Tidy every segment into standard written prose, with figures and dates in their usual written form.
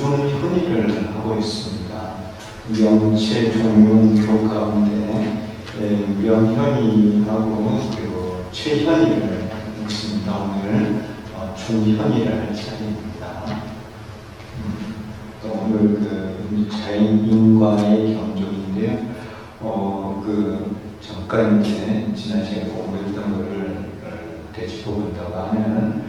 이중 현의를 하고 있습니다. 명체 종용교 가운데 명현의하고 그리고 최현의를 했습니다. 오늘 중현의를 할 차례입니다. 또 오늘 자인과의 경종인데요. 잠깐 이제 지난 시간에 공부했던 것을 되짚어 본다고 하면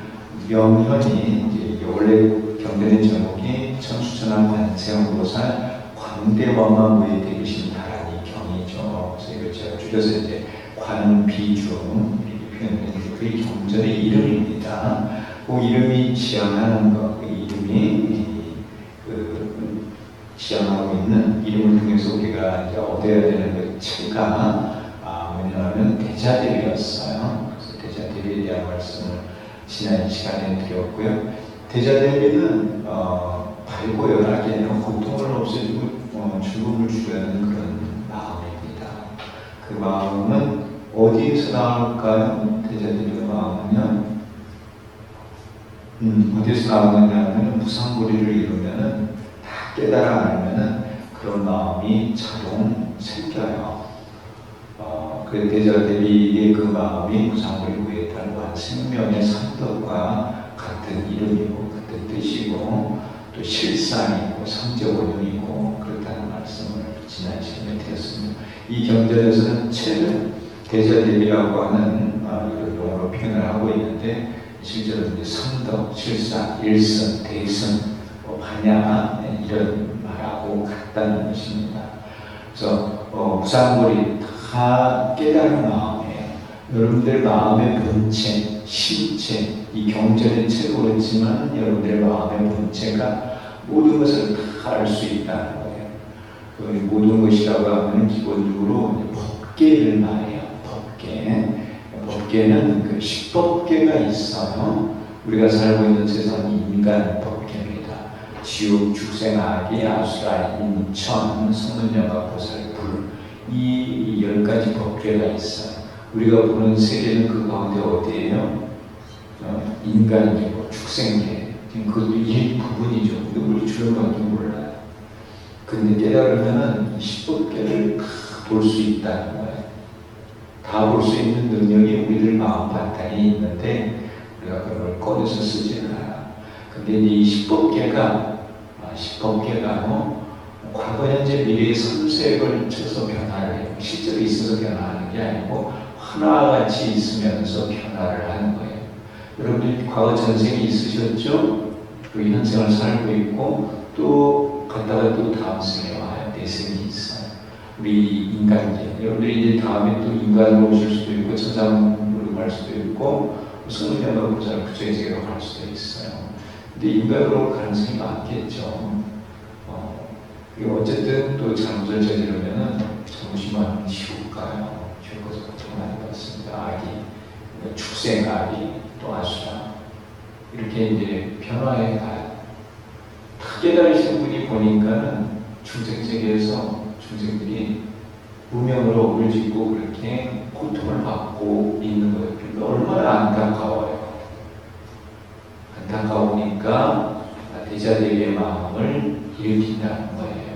명현이 이제 원래 경전의 제목이 천수천왕 관세음보살 광대와마 무에 대비신 다라니 경이죠. 그래서 이걸 제가 줄여서 이제 관비중 이렇게 표현했는데 그게 경전의 이름입니다. 그 이름이 지향하는 것, 그 이름이 지향하고 있는 이름을 통해서 우리가 이제 얻어야 되는 그 체가 뭐냐면 대자대비였어요. 그래서 대자대비에 대한 말씀을 지난 시간에 드렸고요. 대자대비는 밝고 열하게 아니라 고통을 없애주고 즐거움을 주려는 그런 마음입니다. 그 마음은 어디에서 나올까요? 대자대비의 마음은요. 어디에서 나오느냐면 무상고리를 이루면은 다 깨달아 알면은 그런 마음이 자동 생겨요. 그 대자대비의 그 마음이 무상고리 무예탈과 생명의 선덕과 같은 이름이고 같은 뜻이고 또 실상이고 성적원용이고 그렇다는 말씀을 지난 시간에 드렸습니다. 이 경전에서는 체를 대자대비라고 하는 이런 용어로 표현을 하고 있는데 실제로 이제 선덕, 실상, 일선, 대선, 반야 이런 말하고 같다는 것입니다. 그래서 무상고리 다 깨달은 마음이에요. 여러분들 마음의 본체, 실체, 이 경전의 책도 그렇지만 여러분들의 마음의 본체가 모든 것을 다 알 수 있다는 거예요. 그 모든 것이라고 하면 기본적으로 법계를 말해요. 법계. 법계는 그 십법계가 있어요. 우리가 살고 있는 세상이 인간 법계입니다. 지옥, 축생, 아기, 아수라, 인천, 성문영가, 보살, 불. 이 10가지 법계가 있어요. 우리가 보는 세계는 그 가운데 어디예요? 인간계고 축생계. 그것도 일부분이죠. 우리 주변밖에 몰라요. 근데 깨달으면은 이 십법계를 다 볼 수 있다는 거예요. 다 볼 수 있는 능력이 우리들 마음 바탕에 있는데 우리가 그걸 꺼내서 쓰지 않아요. 근데 이 십법계가 과거, 현재, 미래의 3세에 걸쳐서 변화를 해요. 실제로 있어서 변화하는 게 아니고 하나와 같이 있으면서 변화를 하는 거예요. 여러분들 과거 전생이 있으셨죠? 그 현생을 살고 있고 또 갔다가 또 다음 생에 와요. 내생이 있어요. 우리 인간계. 여러분들이 이제 다음에 또 인간으로 오실 수도 있고 천상으로 갈 수도 있고 성문양가 보살 구조의 세계로 갈 수도 있어요. 근데 인간으로 가능성이 많겠죠. 어쨌든 또 잘못을 저지르면은 정심한 지옥 가요. 지옥에서 고통 많이 받습니다. 아기, 축생 아기, 또 아수라 이렇게 이제 변화해 가요. 다 깨달으신 분이 보니까는 중생세계에서 중생들이 무명으로 업을 짓고 그렇게 고통을 받고 있는 거예요. 그러니까 얼마나 안타까워요. 안타까우니까 대자대비의 마음을 일으킨다는 거예요.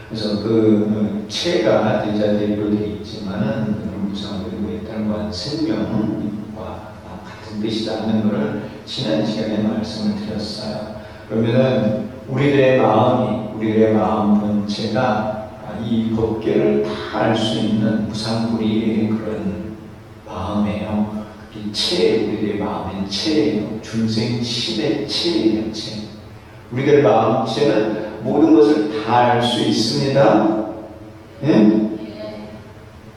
그래서 그 체가 대자대비로 되어 있지만은 무상고리 무예탈과 생명과 같은 뜻이라는 것을 지난 시간에 말씀을 드렸어요. 그러면은 우리들의 마음 본체가 이 법계를 다 알 수 있는 무상고리의 그런 마음이에요. 이 우리들의 마음의 체예요. 중생 신의 체예요. 체. 우리들의 마음체는 모든 것을 다 알 수 있습니다. 예?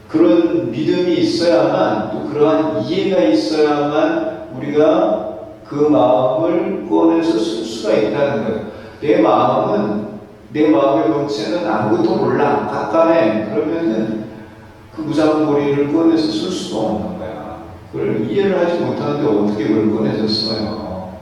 그런 믿음이 있어야만 또 그러한 이해가 있어야만 우리가 그 마음을 꺼내서 쓸 수가 있다는 거예요. 내 마음의 본체는 아무것도 몰라. 깜깜해. 그러면은 그 무상고리를 꺼내서 쓸 수가 없는 거야. 그걸 이해를 하지 못하는데 어떻게 그걸 꺼내서 써요?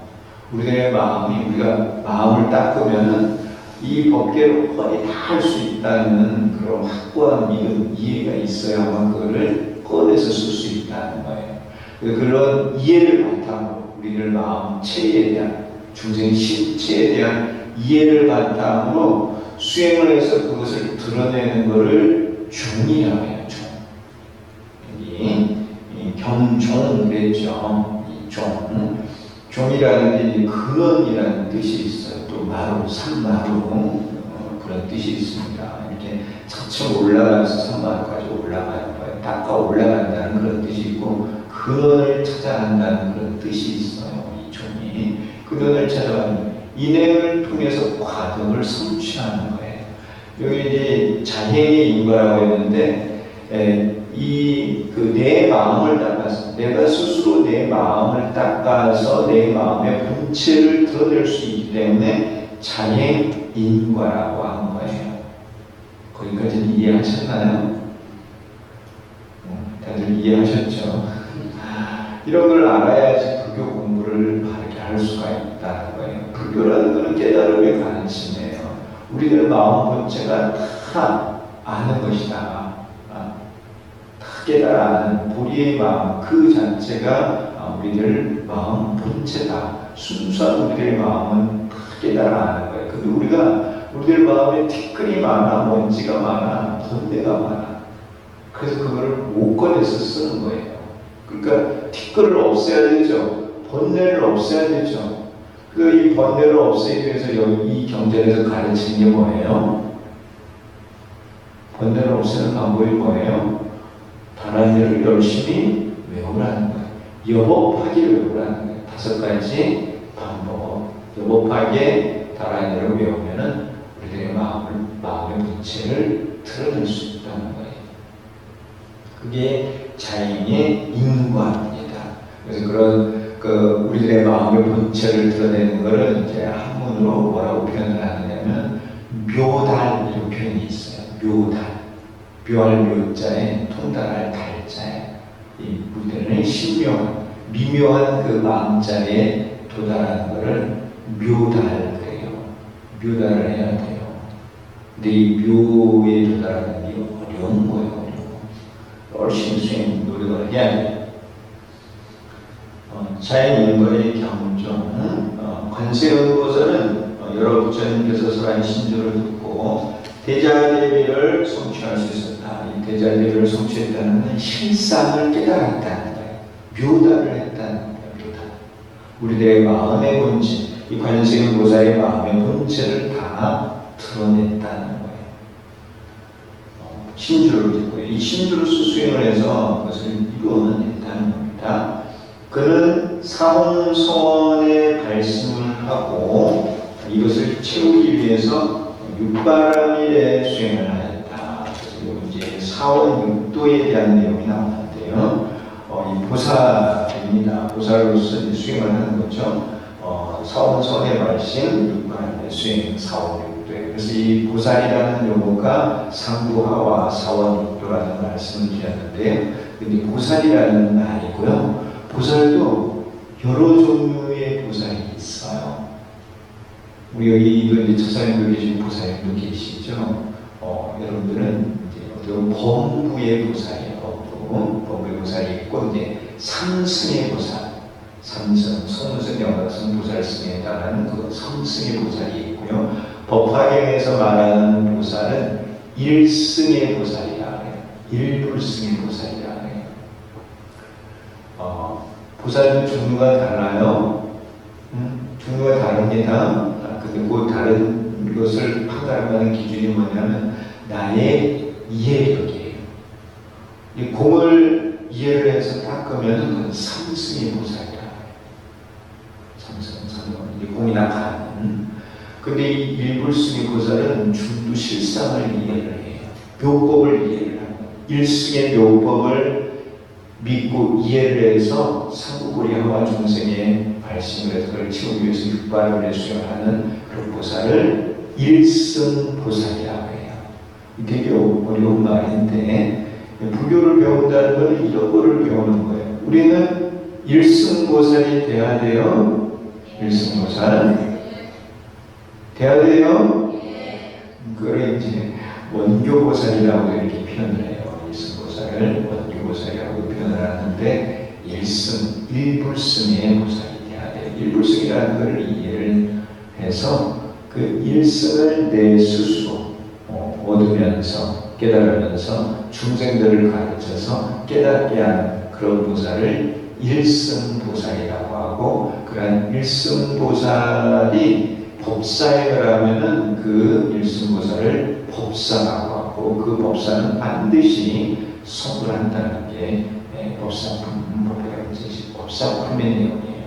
우리의 마음이 우리가 마음을 닦으면은 이 법계를 뻔히 다 할 수 있다는 그런 확고한 믿음, 이해가 있어야만 그거를 꺼내서 쓸 수 있다는 거예요. 그런 이해를 바탕으로 우리들 마음 체에 대한 중생 실체에 대한 이해를 바탕으로 수행을 해서 그것을 드러내는 것을 중이라고 해요. 중. 여기 경종 그랬죠. 이 종. 종이라는 게 근원이라는 뜻이 있어요. 또 마루, 산마루 그런 뜻이 있습니다. 이렇게 차츰 올라가서 산마루까지 올라가는 거예요. 닦아 올라간다는 그런 뜻이 있고 근원을 찾아간다는 그런 뜻이 있어요. 이 종이 근원을 찾아가는 이 내용을 통해서 과덕을 성취하는 거예요. 여기 이제 자행의 인과라고 했는데 내 마음을 닦아서 내가 스스로 내 마음을 닦아서 내 마음의 본체를 드러낼 수 있기 때문에 자행 인과라고 한 거예요. 거기까지는 이해하셨나요? 다들 이해하셨죠? 이런 걸 알아야지 불교 공부를 바르게 할 수가 있다는 거예요. 불교라는 것은 깨달음의 가르침이에요. 우리들 마음 본체가 다 아는 것이다. 다 깨달아 아는 보리의 마음 그 자체가 우리들 마음 본체다. 순수한 우리들의 마음은 다 깨달아 아는 거예요. 근데 우리들 마음에 티끌이 많아, 먼지가 많아, 번뇌가 많아. 그래서 그거를 못 꺼내서 쓰는 거예요. 그러니까 티끌을 없애야 되죠. 번뇌를 없애야 되죠. 이 번뇌를 없애기 위해서 여기 이 경전에서 가르치는 게 뭐예요? 번뇌를 없애는 방법이 뭐예요? 다란이를 열심히 외우라는 거예요. 여법하게 외우라는 거예요. 5가지 방법. 여법하게 다란이를 외우면은 우리들의 마음의 본체를 드러낼 수 있다는 거예요. 그게 자행의 인과입니다. 그래서 그런 우리들의 마음의 본체를 드러내는 것을 이제 한문으로 뭐라고 표현을 하느냐면 묘달 이런 표현이 있어요. 묘달. 묘할 묘자에 통달할 달자에 이 우리들은 신묘한 미묘한 그 마음자리에 도달하는 것을 묘달 그래요. 묘달을 해야 돼요. 근데 이 묘에 도달하는 게 어려운 거예요. 열심히 수행 노력을 해야 돼요. 자연인과의 경종. 관세음보살은 여러 부처님께서 설한 신조를 듣고 대자대비를 성취할 수 있었다. 이 대자대비를 성취했다는 것은 실상을 깨달았다는 거예요. 묘달을 했다는 거예요. 묘달. 우리들의 마음의 본체, 이 관세음보살의 마음의 본체를 다 드러냈다는 거예요. 신주를 듣고 이 신주로서 수행을 해서 그것을 이루어냈다는 겁니다. 그는 사홍성원에 발심을 하고 이것을 채우기 위해서 육바람일에 수행을 하였다. 그래서 이제 사원육도에 대한 내용이 나오는데요. 이 보살입니다. 보살로서 수행을 하는 거죠. 사원성원에 발심, 육바람일에 수행, 사원육도에. 그래서 이 보살이라는 용어가 상부하와 사원육도라는 말씀을 드렸는데요. 근데 보살이라는 말이고요. 보살도 여러 종류의 보살이 있어요. 우리 여기도 이제 처사님도 계시고 보살님도 계시죠. 여러분들은 이제 어떤 범부의 보살이에요. 범부의 보살이 있고 이제 삼승의 보살, 삼승, 성승, 영각승, 보살승에 해당하는 그 삼승의 보살이 있고요. 법화경에서 말하는 보살은 일승의 보살이라 해요. 일불승의 보살이라 해요. 보살은 종류가 달라요. 종류가 다릅니다. 근데 그 다른 것을 판단하는 기준이 뭐냐면 나의 이해력이에요. 이 공을 이해를 해서 닦으면 그건 삼승의 보살이라 해요. 삼승. 이 공이나 간. 근데 이 일불승의 보살은 중도 실상을 이해를 해요. 묘법을 이해를 하는 거예요. 일승의 묘법을 믿고 이해를 해서 상부고리 하와 중생의 발심을 해서 그걸 채우기 위해서 육바람일에 수행하는 그런 보살을 일승 보살이라고 해요. 되게 어려운 말인데 불교를 배운다는 것은 이런 거를 배우는 거예요. 우리는 일승 보살이 돼야 돼요. 일승 보살 돼야 돼요. 그걸 이제 원교 보살이라고 이렇게 표현을 해요. 일승 보살을 원교 보살이라고 표현을 하는데 일승, 일불승의 보살이 돼야 돼요. 일불성이라는 것을 이해를 해서 그 일성을 내 스스로 얻으면서 깨달으면서 중생들을 가르쳐서 깨닫게 하는 그런 보살을 일성보살이라고 하고, 그러한 일성보살이 법사행을 하면은 그 일성보살을 법사라고 하고, 그 법사는 반드시 성불한다는 게 법사품의 내용이에요.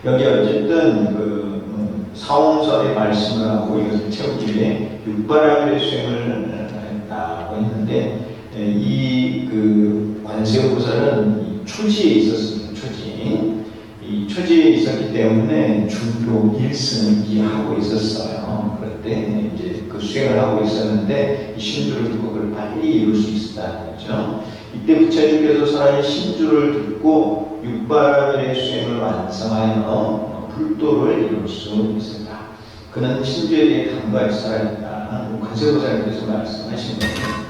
여기 어쨌든 그 사홍설의 말씀을 하고 이것을 채우기에 육바라밀의 수행을 했다고 했는데, 이 그 관세음보살은 초지에 있었습니다. 이 초지에 있었기 때문에 중교 일승을 이해하고 있었어요. 그럴 때 이제 그 수행을 하고 있었는데 이 신주를 듣고 그걸 빨리 이룰 수 있었다는 거죠. 이때 부처님께서 사람이 신주를 듣고 육바라밀의 수행을 완성하여 불도를 이룰 수 있었다. 그는 신주에 대해 간과할 살아있다. 관세음보살님께서 말씀하신 거예요.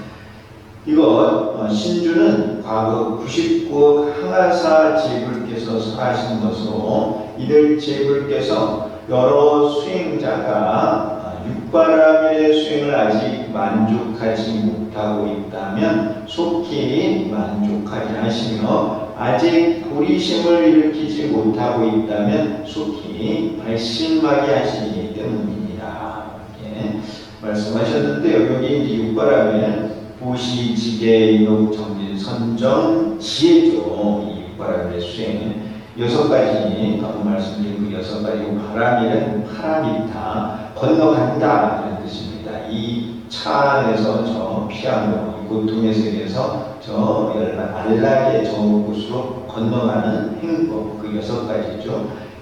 이거 신주는 과거 99억 항아사 제불께서 설하신 것으로, 이들 제불께서 여러 수행자가 육바라밀의 수행을 아직 만족하지 못하고 있다면 속히 만족하게 하시며, 아직 도리심을 일으키지 못하고 있다면 속히 발심하게 하시기 때문입니다. 이렇게 말씀하셨는데요. 여기 이제 육바라밀 보시, 지계, 인옥, 정진, 선정, 지혜죠. 이 육바라밀의 수행은 6가지, 방금 말씀드린 그 6가지, 바라밀은 파라미타, 건너간다 이런 뜻입니다. 이 차 안에서 저 피아노, 이 고통의 세계에서 저 안락의 저 곳으로 건너가는 행법, 그 6가지죠.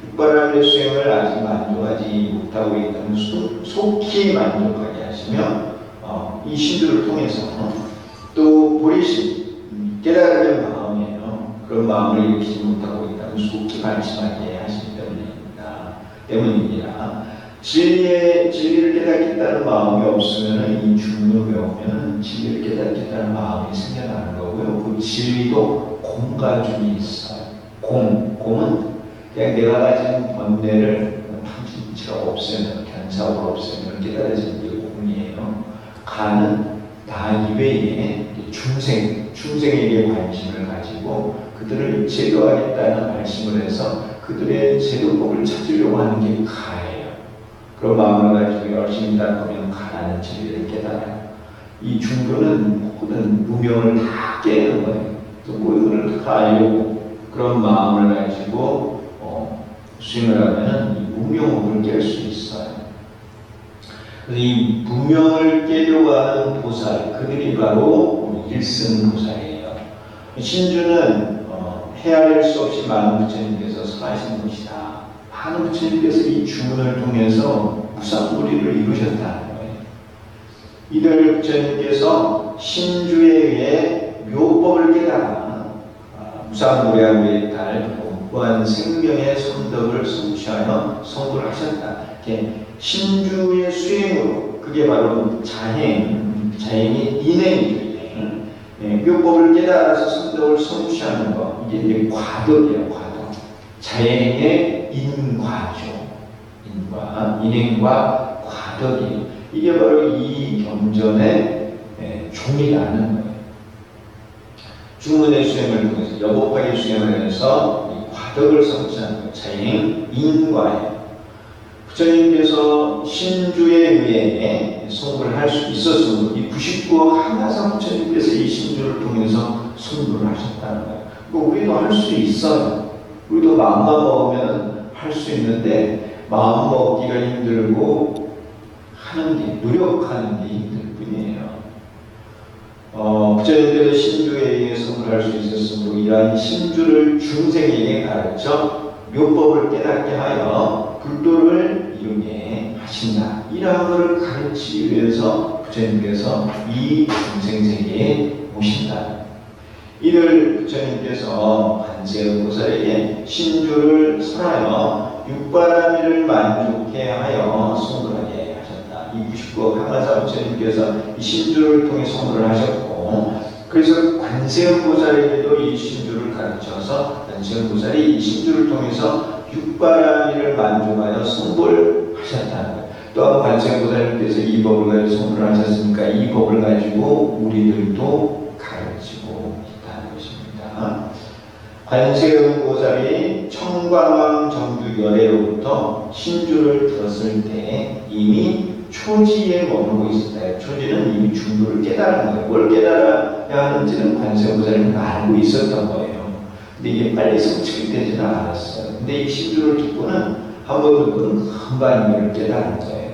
육바라밀의 수행을 아직 만족하지 못하고 있다면 속히 만족하게 하시며, 이 신주를 통해서 또 보리심, 깨달으려는 마음이에요. 그런 마음을 일으키지 못하고 있다면 속히 발심하게 하시기 때문입니다. 진리를 깨닫겠다는 마음이 없으면, 이 중문을 배우면 진리를 깨닫겠다는 마음이 생겨나는 거고요. 그 진리도 공과 중이 있어요. 공은 그냥 내가 가진 번뇌를 판치로 없애면, 견사로 없애면 깨달아지는 게 공이에요. 가는 나 이외에 중생에게 관심을 가지고 그들을 제도하겠다는 말씀을 해서 그들의 제도법을 찾으려고 하는 게 가예요. 그런 마음을 가지고 열심히 닦으면 가라는 진리를 깨달아요. 이 중도는 모든 무명을 다 깨는 거예요. 또 모든 걸 다 알려고 그런 마음을 가지고 수행을 하면 이 무명을 깰 수 있어요. 이 무명을 깨려고 하는 보살, 그들이 바로 일승보살이에요. 신주는 헤아릴 수 없이 많은 부처님께서 설하신 것이다. 많은 부처님께서 이 주문을 통해서 무상무리를 이루셨다는 거예요. 이들 부처님께서 신주에 의해 묘법을 깨달아 무상무량의 달 무한 생명의 성덕을 성취하여 성불을 하셨다. 신주의 수행으로, 그게 바로 자행이 인행이죠. 묘법을 깨달아서 성덕을 성취하는 것, 이게 이제 과덕이에요. 과덕. 자행의 인과죠. 인행과 과덕이에요. 이게 바로 이 경전의 종이라는 거예요. 중문의 수행을 통해서 여법하게 수행을 해서 이 과덕을 성취하는 거예요. 자행, 인과예요. 부처님께서 신주에 의해 성불을 할 수 있었으므로 이 99억 항아사 부처님께서 이 신주를 통해서 성불을 하셨다는 거예요. 우리도 할 수 있어요. 우리도 마음만 먹으면 할 수 있는데 마음 먹기가 힘들고 노력하는 게 힘들 뿐이에요. 부처님께서 신주에 의해 성불할 수 있었으므로 이러한 신주를 중생에게 가르쳐 묘법을 깨닫게 하여 불도를 이루게 하신다. 이러한 것을 가르치기 위해서 부처님께서 이 중생세계에 오신다. 이를 부처님께서 관세음보살에게 신주를 설하여 육바라밀을 만족해 하여 성불하게 하셨다. 이 99억 항아사 부처님께서 이 신주를 통해 성불을 하셨고, 그래서 관세음보살에게도 이 신주를 가르쳐서 관세음보살이 이 신주를 통해서 육바라밀을 만족하여 선고하셨다는 거예요. 또한 관세음보살님께서 이 법을 가지고 선고를 하셨으니까 이 법을 가지고 우리들도 가르치고 있다는 것입니다. 관세음보살이 청광왕 정주 열애로부터 신주를 들었을 때 이미 초지에 머물고 있었다. 초지는 이미 중도를 깨달은 거예요. 뭘 깨달아야 하는지는 관세음보살님은 알고 있었던 거예요. 근데 이게 빨리 성취가 되지는 않았어요. 근데 이 신주를 듣고는 한 번 듣고는 금방 이걸 깨달은 거예요.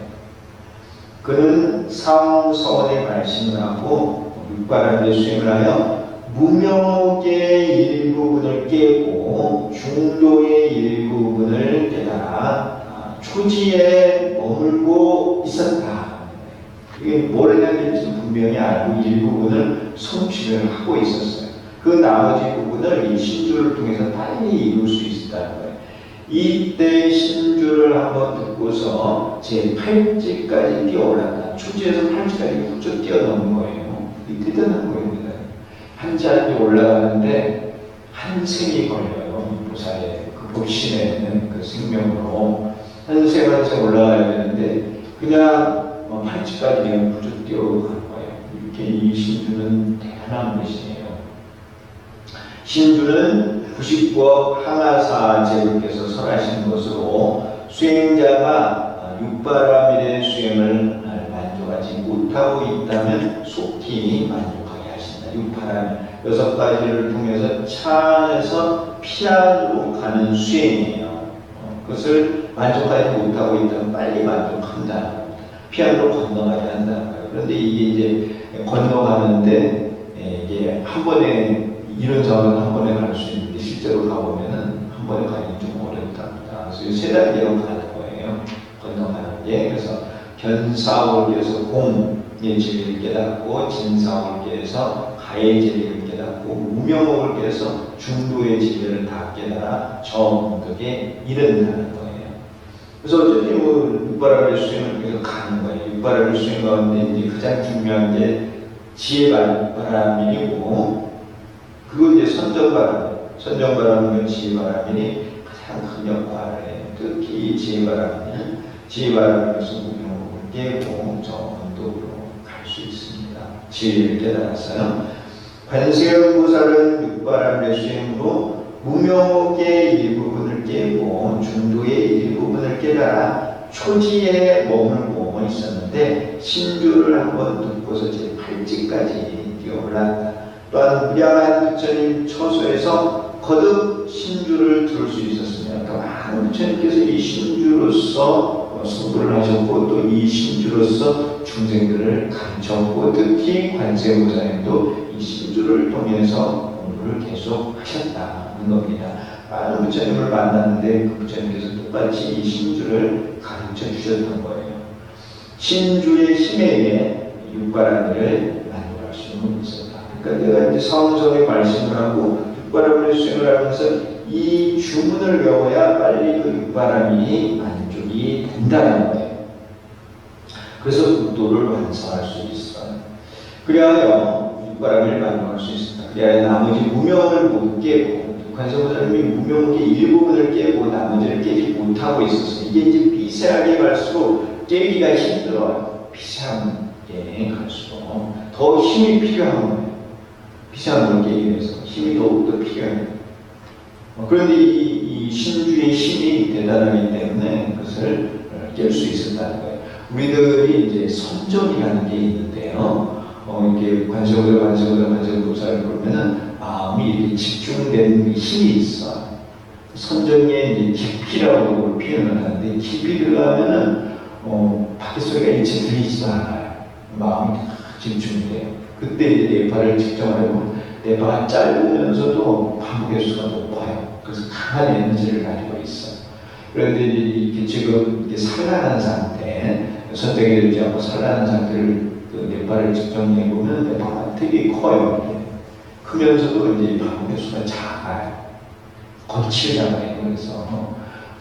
그는 사홍서원의 말씀을 하고 육바라밀의 수행을 하여 무명옥의 일부분을 깨고 중도의 일부분을 깨달아 초지에 머물고 있었다. 이게 뭘 해야 될지 분명히 알고 일부분을 성취를 하고 있었어요. 그 나머지 부분을 이 신주를 통해서 빨리 이룰 수 있었다는 거예요. 이때 신주를 한번 듣고서 제8지까지 뛰어올랐다. 초지에서 8지까지 훌쩍 뛰어넘는 거예요. 이 대단한 거입니다. 한 자리 올라가는데 한 생이 걸려요. 이 보살의 그 법신에는 그 생명으로 한 생 한 생 올라가야 되는데 그냥 8지까지 그냥 훌쩍 뛰어간 거예요. 이렇게 이 신주는 대단한 것이에요. 신주는 99억 항아사 제국께서 설하신 것으로 수행자가 육바라밀의 수행을 만족하지 못하고 있다면 속히 만족하게 하신다. 육바라밀 6가지를 통해서 차 안에서 피안으로 가는 수행이에요. 그것을 만족하지 못하고 있다면 빨리 만족한다. 피안으로 건너가야 한다는 거예요. 그런데 이게 이제 건너가는데 이게 한 번에 이런 자원은 한 번에 갈 수 있는데 실제로 가보면은 한 번에 가기 좀 어렵답니다. 그래서 세 단계로 가는 거예요. 건너가는 게. 그래서 견사월계에서 공의 진리를 깨닫고 진사월계에서 가의 진리를 깨닫고 무명월계에서 중도의 진리를 다 깨달아 정득에 이른다는 거예요. 그래서 어쨌든 육바라밀 수행을 계속 가는 거예요. 육바라밀 수행 가운데 이제 가장 중요한 게 지혜바라밀이고 그건 이제 선정바람이면 지혜바람이 가장 큰 역할을 해요. 특히 지혜바람에서 무명옥을 깨고 저 언덕으로 갈 수 있습니다. 지혜를 깨달았어요. 관세음보살은 육바라밀의 수행으로 무명옥의 일부분을 깨고 중도의 일부분을 깨달아 초지에 머물고 있었는데 신주를 한번 듣고서 제8지까지 뛰어올랐다. 또한 무량한 부처님 처소에서 거듭 신주를 들을 수 있었으며 또 많은 부처님께서 이 신주로서 성불을 하셨고 또 이 신주로서 중생들을 가르쳤고 특히 관세음보살님도 이 신주를 통해서 공부를 계속 하셨다는 겁니다. 많은 부처님을 만났는데 그 부처님께서 똑같이 이 신주를 가르쳐 주셨던 거예요. 신주의 힘에 의해 육바라밀을 만족할 수는 있었다. 그러니까 내가 이제 사원성의 말씀을 하고 육바라밀의 수행을 하면서 이 주문을 외워야 빨리 그 육바라밀이 만족이 된다는 거예요. 그래서 국도를 완성할 수 있어요. 그래야 육바라밀을 만족할 수 있습니다. 그래야 나머지 무명을 못 깨고 관세음보살님이 무명의 일부분을 깨고 나머지를 깨지 못하고 있었어요. 이게 이제 미세하게 갈수록 깨기가 힘들어요. 미세한 게 갈수록 더 힘이 필요한 거예요. 미세한 걸 깨기 위해서 힘이 더욱더 필요해요. 그런데 이 신주의 힘이 대단하기 때문에 그것을 깰 수 있었다는 거예요. 우리들이 이제 선정이라는 게 있는데요. 이렇게 관세음보살을 보면은 마음이 이렇게 집중된 힘이 있어. 선정의 이제 깊이라고 표현을 하는데 깊이 들어가면은 밖에 소리가 일체 들리지도 않아요. 마음이 다 집중돼요. 그때 이제 뇌파를 측정하려면 뇌파가 짧으면서도 반복의 수가 높아요. 그래서 강한 에너지를 가지고 있어요. 그런데 이렇게 지금 이렇게 산란한 상태, 선택이 되지 않고 산란한 상태를 그 뇌파를 측정해 보면 뇌파가 되게 커요. 크면서도 이제 반복의 수가 작아요. 거치잖아요. 그래서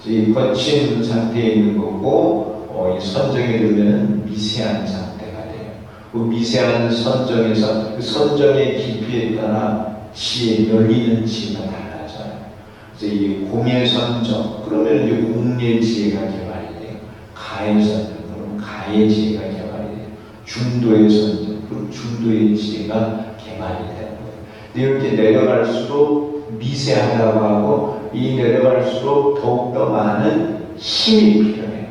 이 거친 상태에 있는 거고 이 선정이 되면 미세한 상태가 돼요. 그 미세한 선정에서 그 선정의 깊이에 따라 지혜, 열리는 지혜가 달라져요. 그래서 이 공의 선정, 그러면 이제 공의 지혜가 개발이 돼요. 가의 선정, 그럼 가의 지혜가 개발이 돼요. 중도의 선정, 그럼 중도의 지혜가 개발이 되는 거예요. 근데 이렇게 내려갈수록 미세하다고 하고, 이 내려갈수록 더욱더 많은 힘이 필요해요.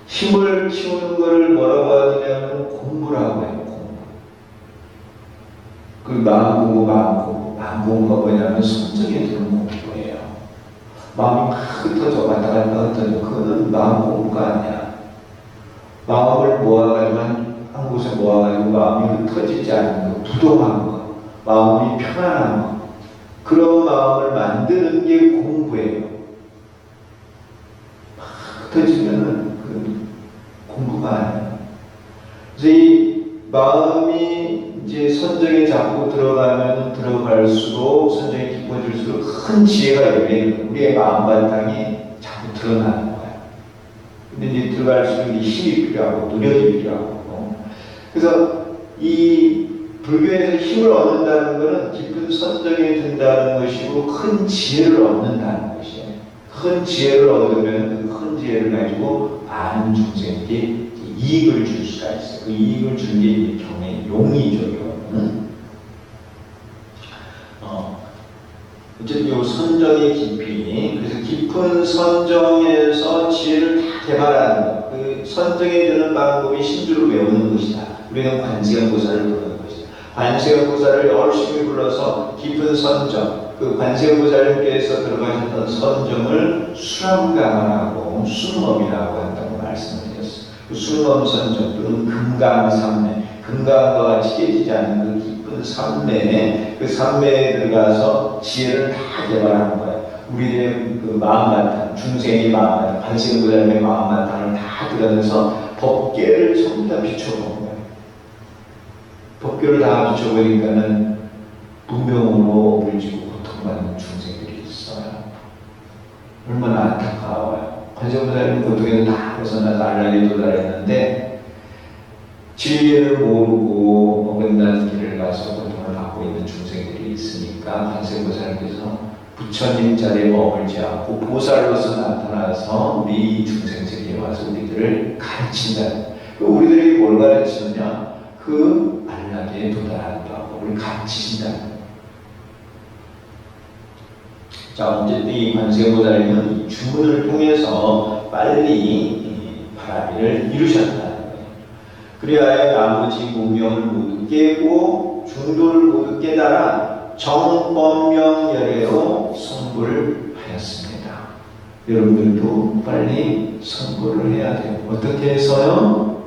힘을 키우는 것을 뭐라고 하냐면 공부라고 해요. 공부. 그 마음 공부가 뭐냐면 성적에 드는 공부예요. 마음이 막 흩어져 왔다 갔다 흩어져. 그거는 마음 공부가 아니야. 마음을 모아가지고 한 곳에 모아가지고 마음이 흩어지지 않는 거, 부동한 거, 마음이 편안한 거, 그런 마음을 만드는 게 공부예요. 막 흩어지면은 그 공부가 아니에요. 그래서 이 마음이 이제 선정에 자꾸 들어가면 들어갈수록, 선정이 깊어질수록 큰 지혜가 열리는, 우리의 마음 바탕이 자꾸 드러나는 거예요. 근데 이제 들어갈수록 힘이 필요하고 노력이 필요하고. 그래서 이 불교에서 힘을 얻는다는 것은 깊은 선정에 든다는 것이고, 큰 지혜를 얻는다는 것이에요. 큰 지혜를 얻으면 그 큰 지혜를 가지고 많은 중생에게 이익을 줄 수가 있어요. 그 이익을 준 게 경의 용이죠. 어쨌든 이 선정의 깊이, 그래서 깊은 선정에서 지혜를 다 개발하는 것, 그 선정에 드는 방법이 신주를 외우는 것이다. 우리는 관세음보살을 부르는 것이다. 관세음보살을 열심히 불러서 깊은 선정, 그 관세음보살님께서 들어가셨던 선정을 수람감하고 순범이라고 한다고 말씀을 드렸어요. 그 순범 선정 또는 금강삼매, 금강과 같이 깨지지 않는 그 깊은 삼매에, 그 삼매에 들어가서 지혜를 다 개발하는 거예요. 우리의 그 마음바탕, 중생의 마음바탕, 관세음보살님의 마음바탕을 다 들어가서 법계를 전부 다 비춰보는 거예요. 법계를 다 비춰보니까는 무명으로 물지고 고통받는 중생들이 있어요. 얼마나 안타까워요. 관세음보살님 고통에서 다 벗어나서 안락에 도달했는데 진리를 모르고 어긋난 길을 가서 고통을 받고 있는 중생들이 있으니까 관세음보살님께서 부처님 자리에 머물지 않고 보살로서 나타나서 우리 중생 세계에 와서 우리들을 가르친다. 우리들이 뭘 가르치느냐? 그 안락에 도달하는 방법을 가르치신다는 거예요. 자, 어쨌든 이 관세음보살님은 주문을 통해서 빨리 바라미를 이루셨다는 거예요. 그리하여 나머지 무명을 모두 깨고 중도를 모두 깨달아 정법명열애로 성불을 하였습니다. 여러분들도 빨리 성불을 해야 돼요. 어떻게 해서요?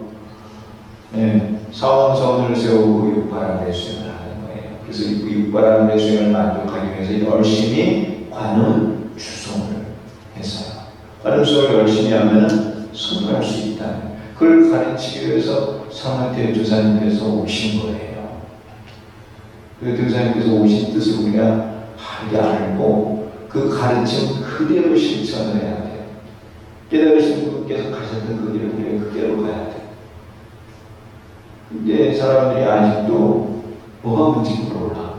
네, 사원성을 세우고 육바람의 수행을 하는 거예요. 그래서 그 육바람의 수행을 만족하기 위해서 열심히 관음 주송을 해서요. 관음 수행을 열심히 하면 성불할 수 있다는 거예요. 그걸 가르치기 위해서 상하태 조사님께서 오신 거예요. 그 조사님께서 오신 뜻을 우리가 하게 알고 그 가르침 그대로 실천을 해야 돼요. 깨달으신 분께서 가셨던 그 길을 우리가 그대로 가야 돼요. 근데 사람들이 아직도 뭐가 뭔지도 몰라.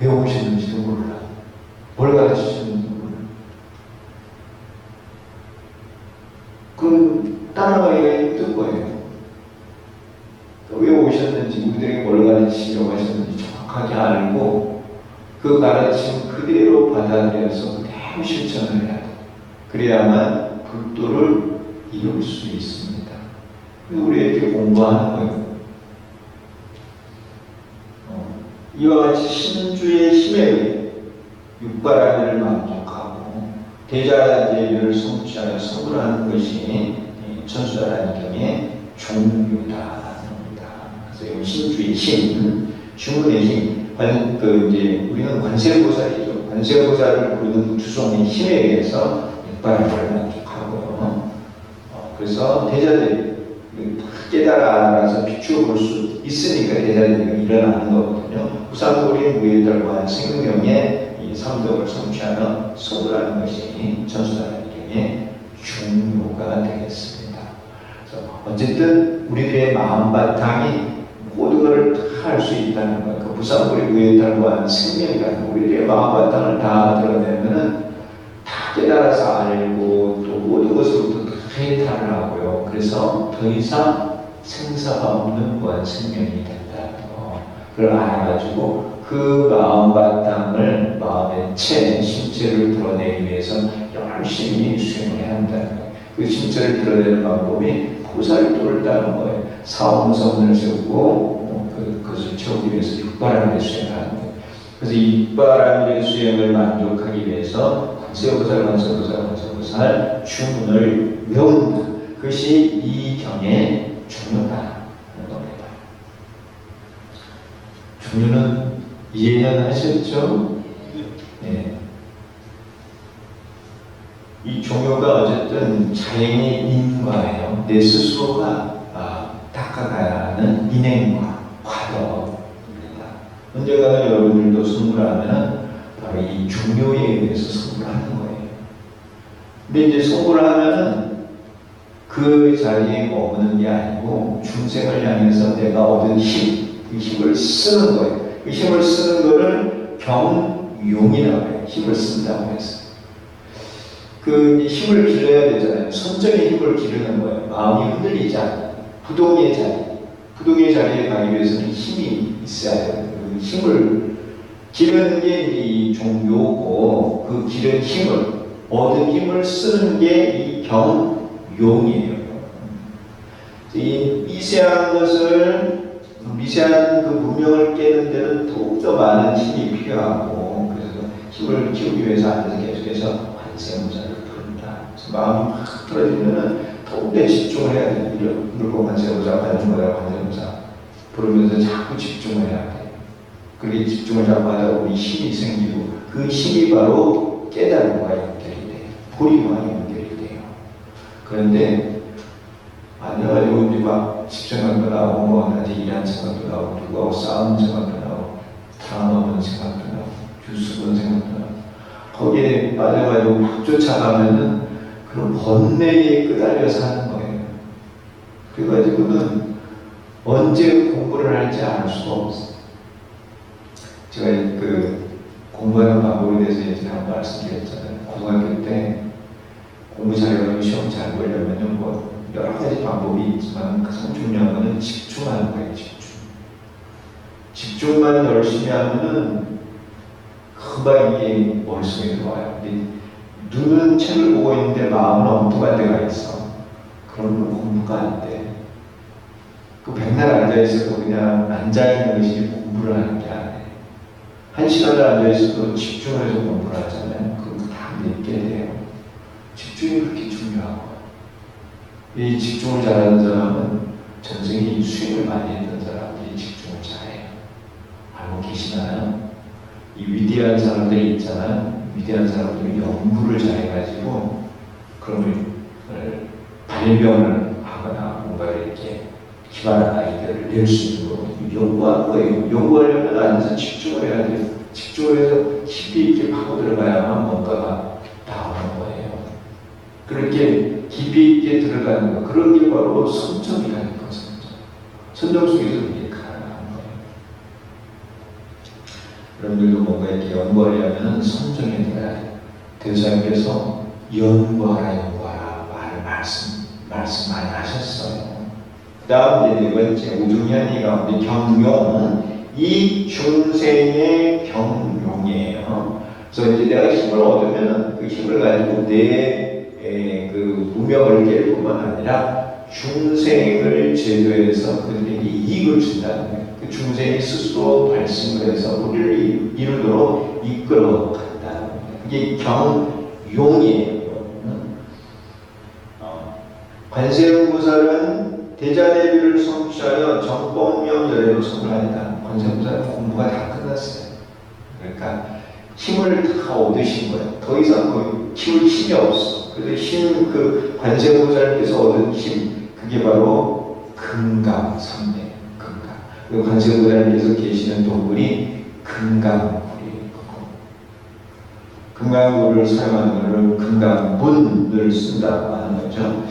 왜 오셨는지도 몰라. 뭘 가르치셨는지도 몰라. 그럼 따라가기가 힘든 거예요. 왜 오셨는지, 우리들에게 뭘 가르치려고 하셨는지 정확하게 알고 그 가르침 그대로 받아들여서 그대로 실천을 해야 돼요. 그래야만 불도를 이룰 수 있습니다. 우리에게 공부하는 거예요. 이와 같이 신주의 힘에 의해 육바라밀을 만족하고 대자재를 성취하여 성불하는 것이 천수다라는 종교다. 그래서 이 신주의 힘, 주문의 힘, 이제 우리는 관세음보살이죠. 관세음보살을 부르는 주송의 힘에 의해서 육바라밀을 만족하고요. 그래서 대자들이 깨달아 알아서 비추어 볼 수 있으니까 대자들이 일어나는 거거든요. 우상돌이 무예달과 생명의 이 삼덕을 성취하며 성불하는 것이 천수다라는 중요가 되겠습니다. 그래서 어쨌든 우리들의 마음 바탕이 모든 것을 다 할 수 있다는 거예요. 그 무상불이 위에 달고한 생명이라는 거. 우리의 마음 바탕을 다 드러내면은 다 깨달아서 알고 또 모든 것으로부터 다 해탈을 하고요. 그래서 더 이상 생사가 없는 무한 생명이 된다는 거. 그걸 알아가지고 그 마음 바탕을 마음의 신체를 드러내기 위해서 열심히 수행을 해야 한다는 거예요. 그 신체를 드러내는 방법이 보살도를 따는 거예요. 사원선을 세우고 그것을 채우기 위해서 육바라밀의 수행을 하는 거예요. 그래서 이 육바라밀의 수행을 만족하기 위해서 관세음보살 주문을 외운다. 그것이 이 경의 중요하다는 겁니다. 중요는 이해는 하셨죠? 네. 이 종교가 어쨌든 자연의 인과예요. 내 스스로가 닦아가야 하는 인행과 과덕입니다. 언젠가는 여러분들도 선물하면 바로 이 종교에 의해서 선물하는 거예요. 근데 이제 선물하면은 그 자리에 머무는 게 아니고 중생을 향해서 내가 얻은 힘, 그 힘을 쓰는 거예요. 그 힘을 쓰는 거를 경용이라고 해요. 힘을 쓴다고 해서. 그 힘을 길러야 되잖아요. 선정의 힘을 기르는 거예요. 마음이 흔들리지 않는 부동의 자리. 부동의 자리에 가기 위해서는 힘이 있어야 돼요. 그 힘을 기르는 게 이 종교고 그 기른 힘을 얻은 힘을 쓰는 게 이 경용이에요. 이 미세한 것을 미세한 그 문명을 깨는 데는 더욱더 많은 힘이 필요하고 그래서 힘을 키우기 위해서 앉아서 계속해서 관세음보살을 부른다. 그래서 마음이 확 틀어지면은 더욱더 집중을 해야 돼요. 이러고 관세음보살, 관세음보살 부르면서 자꾸 집중을 해야 돼요. 그렇게 집중을 자꾸 하다 보니 힘이 생기고 그 힘이 바로 깨달음과 연결이 돼요. 보리와 연결이 돼요. 그런데 앉아가지고 이제 막 집중하고 나오고 뭐 나한테 일하는 생각도 나오고 누구하고 싸우는 생각도 나오고 드라마 보는 생각도 나오고 뉴스 보는 생각도 나오고 거기에 빠져가지고 막 쫓아가면은 그런 번뇌에 끄달려서 하는 거예요. 그래가지고는 언제 공부를 할지 알 수가 없어요. 제가 그 공부하는 방법에 대해서 예전에 한번 말씀드렸잖아요. 고등학교 때 공부 잘해가지고 시험 잘 보려면요, 뭐 여러 가지 방법이 있지만 가장 중요한 거는 집중하는 거예요. 집중만 열심히 하면은 금방 이게 머릿속에 들어와요. 눈은 책을 보고 있는데 마음은 엉뚱한 데가 있어. 그러면 공부가 안 돼. 그 백날 앉아있어도 그냥 앉아있는 것이 공부를 하는 게 아니에요. 1시간을 앉아있어도 집중해서 공부를 하잖아요. 그럼 다 믿게 돼요. 집중이 그렇게 중요하고 이 집중을 잘하는 사람은 전생에 수행을 많이 했던 사람들이 집중을 잘해요. 알고 계시나요? 이 위대한 사람들이 있잖아요. 위대한 사람들이 연구를 잘해가지고 그러면 발명을 하거나 뭔가 이렇게 기발한 아이디어를 낼 수 있는 거거든요. 연구하는 거예요. 연구하려면 앉아서 집중을 해야 돼요. 집중을 해서 깊이 있게 파고 들어가야만 뭔가가 나오는 거예요. 그렇게 깊이 있게 들어가는 거, 그런 게 바로 선정이라는 거, 선정. 선정 속에서 이게 가능한 거예요. 여러분들도 뭔가 이렇게 연구하려면 선정에 들어야 돼요. 대사님께서 연구하라 말씀 많이 하셨어요. 그 다음 이제 네 번째, 우중현이 가운데 경용, 이 중생의 경용이에요. 그래서 이제 내가 힘을 얻으면 그 힘을 가지고 그 무명을 깰 뿐만 아니라 중생을 제도해서 그들에게 이익을 준다는 거예요. 그 중생이 스스로 발심을 해서 우리를 이루도록 이끌어 간다는 거예요. 그게 경용이에요. 관세음보살은 대자대비를 성취하여 정법명 열애로 선물한다. 관세음보살은 공부가 다 끝났어요. 그러니까 힘을 다 얻으신 거예요. 더 이상 키울 힘이 없어. 그래서 그 관세음보살께서 얻은 힘, 그게 바로 금강삼昧, 금강. 그리고 관세음보살께서 계시는 동굴이 금강굴이에요. 금강굴을 사용하는 것을 금강문을 쓴다고 하는 거죠.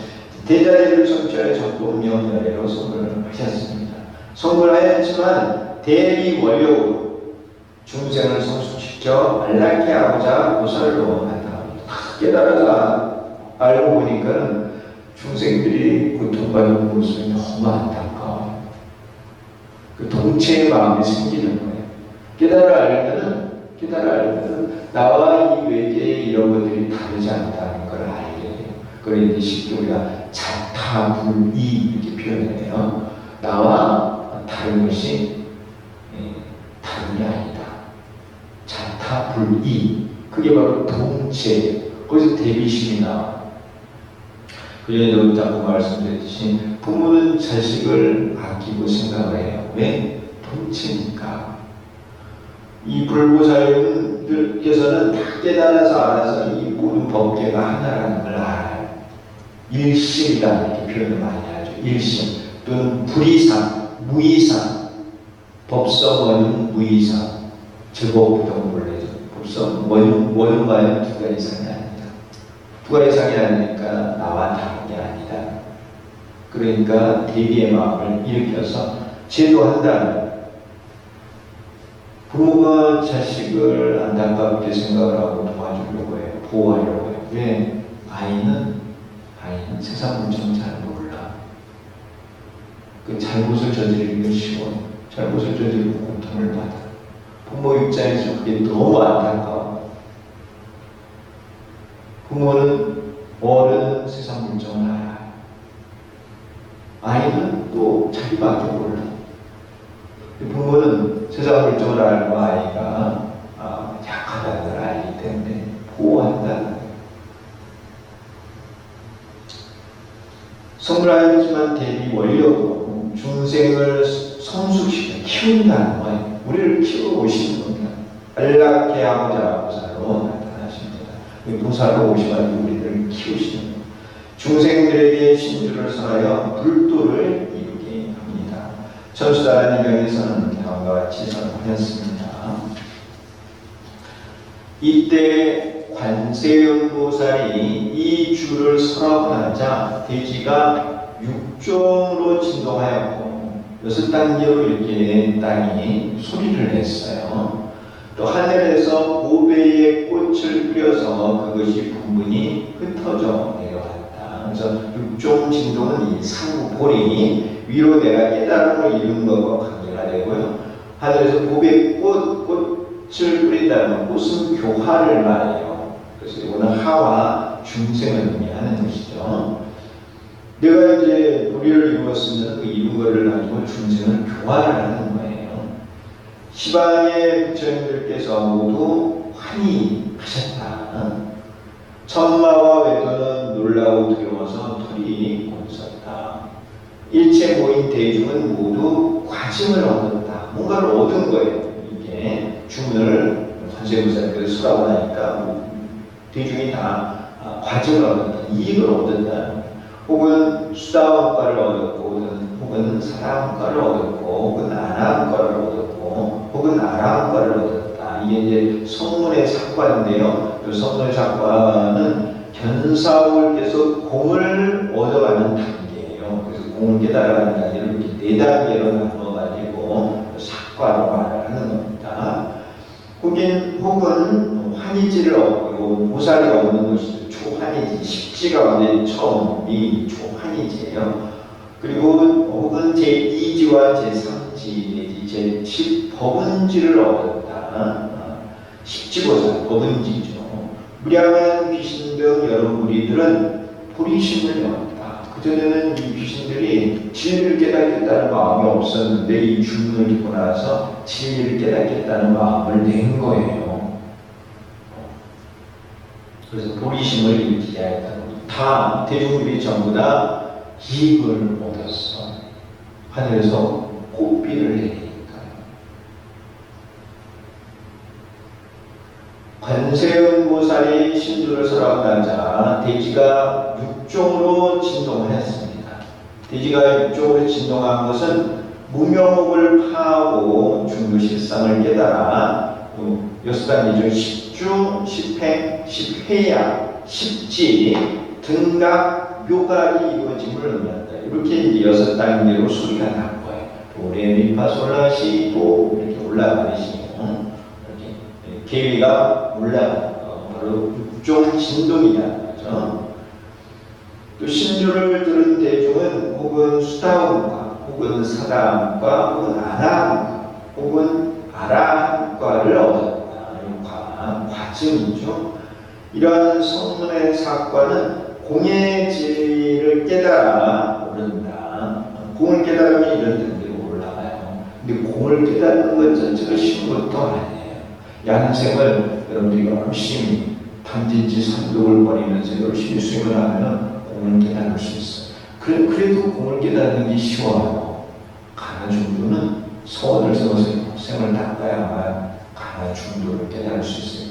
대자리를 성취하여 정법명 열애로 선물을 하셨습니다. 성불하였지만 대비 원력으로 중생을 성숙시켜 안락케 하고자 보살로 나타납니다. 깨달아서 알고 보니까 중생들이 고통받는 모습이 너무 안타까워요. 그 동체의 마음이 생기는 거예요. 깨달아 알면은 나와 이 외계의 이런 것들이 다르지 않다는 걸 알게 돼요. 그러니 쉽게 우리가 자타불이 이렇게 표현해요. 나와 다른 것이 다른 게 아니다. 자타불이. 그게 바로 동체예요. 거기서 대비심이 나와. 그전에도 자꾸 말씀드렸듯이 부모는 자식을 아끼고 생각을 해요. 왜? 동체니까. 이 불보살님들께서는 다 깨달아서 알아서 이 모든 법계가 하나라는 걸 알아요. 일심이다 이렇게 표현을 많이 하죠. 일심 또는 불이상, 무이상, 법성원은 무이상, 제법부동 본래죠. 법성 원과는 두 가지 이상이 아니다. 두 가지 이상이 아니니까 나와 다른 게 아니다. 그러니까 대비의 마음을 일으켜서 제도한다는. 부모가 자식을 안타깝게 생각을 하고 도와주려고 해요. 보호하려고 해요. 왜? 아이는 세상 물정 잘 몰라. 그 잘못을 저지르기가 쉬워요. 잘못을 저지르고 고통을 받아. 부모 입장에서 그게 너무 안타까워. 부모는 어른은 세상 물정을 알아요. 아이는 또 자기밖에 몰라. 부모는 세상 물정을 알고 아이가 약하다는 걸 알기 때문에 보호한다는 거예요. 성불하였지만 대비 원력으로 중생을 성숙시켜 키운다는 거예요. 우리를 키우고 오시는 겁니다. 안락케 하고자 보살로 나타나십니다. 보살로 오셔가지고 우리를 키우시는 거예요. 중생들에게 신주를 선하여 불도를 이루게 합니다. 천수다라니경에서는 다음과 같이 선언하였습니다. 이때 관세음보살이 이 주를 설하고 나자 대지가 육종으로 진동하였고 6단계로 이렇게 땅이 소리를 냈어요. 또 하늘에서 5배의 꽃을 뿌려서 그것이 분분히 흩어져 내려왔다. 그래서 육종 진동은 이 상부볼이 위로 내가 깨달음을 이룬 것과 관계가 되고요. 하늘에서 5배의 꽃을 뿌린다는 꽃은 교화를 말해요. 그래서 이거는 하와 중생을 의미하는 것이죠. 내가 이제 도리를 이루었으면 그 이룬 것을 가지고 중생을 교화를 하는 거예요. 시방의 부처님들께서 모두 환희하셨다. 천마와 외도는 놀라고 두려워서 털이 곤섰다. 일체 모인 대중은 모두 과징을 얻었다. 뭔가를 얻은 거예요. 이게 주문을 관세음보살께서 수라고 나니까 대중이 다 과징을 얻었다. 이익을 얻었다. 혹은 수다원과를 얻었고, 혹은 사랑과를 얻었고, 혹은 아나원과를 얻었고, 혹은 아라원과를 얻었다. 이게 이제 성문의 사과인데요. 그 성문의 사과는 견사월께서 공을 얻어가는 단계예요. 그래서 공을 깨달아가는 단계를 이렇게 4단계로 나눠가지고 사과로 말을 하는 겁니다. 혹은 환희지를 얻고, 보살이 얻는 것이죠. 초환희지, 십지가 완전히 처음이 초환희지예요. 그리고 혹은 제2지와 제3지 내지 제10법은지를 얻었다. 십지보살, 법은지죠. 무량한 귀신 등 여러 무리들은 보리심을 얻었다. 그전에는 이 귀신들이 진리를 깨닫겠다는 마음이 없었는데 이 주문을 듣고 나서 진리를 깨닫겠다는 마음을 낸 거예요. 그래서 보리심을 일으키게 했다는 겁니다. 다 대중들이 전부 다 이익을 얻었어. 하늘에서 꽃비를 내리니까요. 관세음보살이 신주를 설하고 나자 대지가 육종으로 진동을 했습니다. 대지가 육종으로 진동한 것은 무명옥을 파하고 중도실상을 깨달아 6단계죠. 십중, 십행, 십회야, 십지, 등각, 묘각이 이루어짐을 의미한다. 이렇게 이제 6단계로 소리가 난 거예요. 도레미파솔라시도 이렇게 올라가시고 이렇게 계위가 올라가는 바로 육종 진동이라는 거죠. 또 신주를 들은 대중은 혹은 수다음과 혹은 사다음과 혹은 아라함과 혹은 아라함과를 얻었다. 과증이죠. 이러한 성문의 사과는 공의 진리를 깨달아 오른다. 공을 깨달으면 이런 단계로 올라가요. 근데 공을 깨닫는 것 자체가 쉬운 것도 아니에요. 양생을 여러분들이 열심히 탐진지 선독을 벌이면서 열심히 수행을 하면 공을 깨달을 수 있어요. 그래도 공을 깨닫는 게 쉬워요. 가나 중도는 소원을 세워서 생을 닦아야만 가나 중도를 깨달을 수 있어요.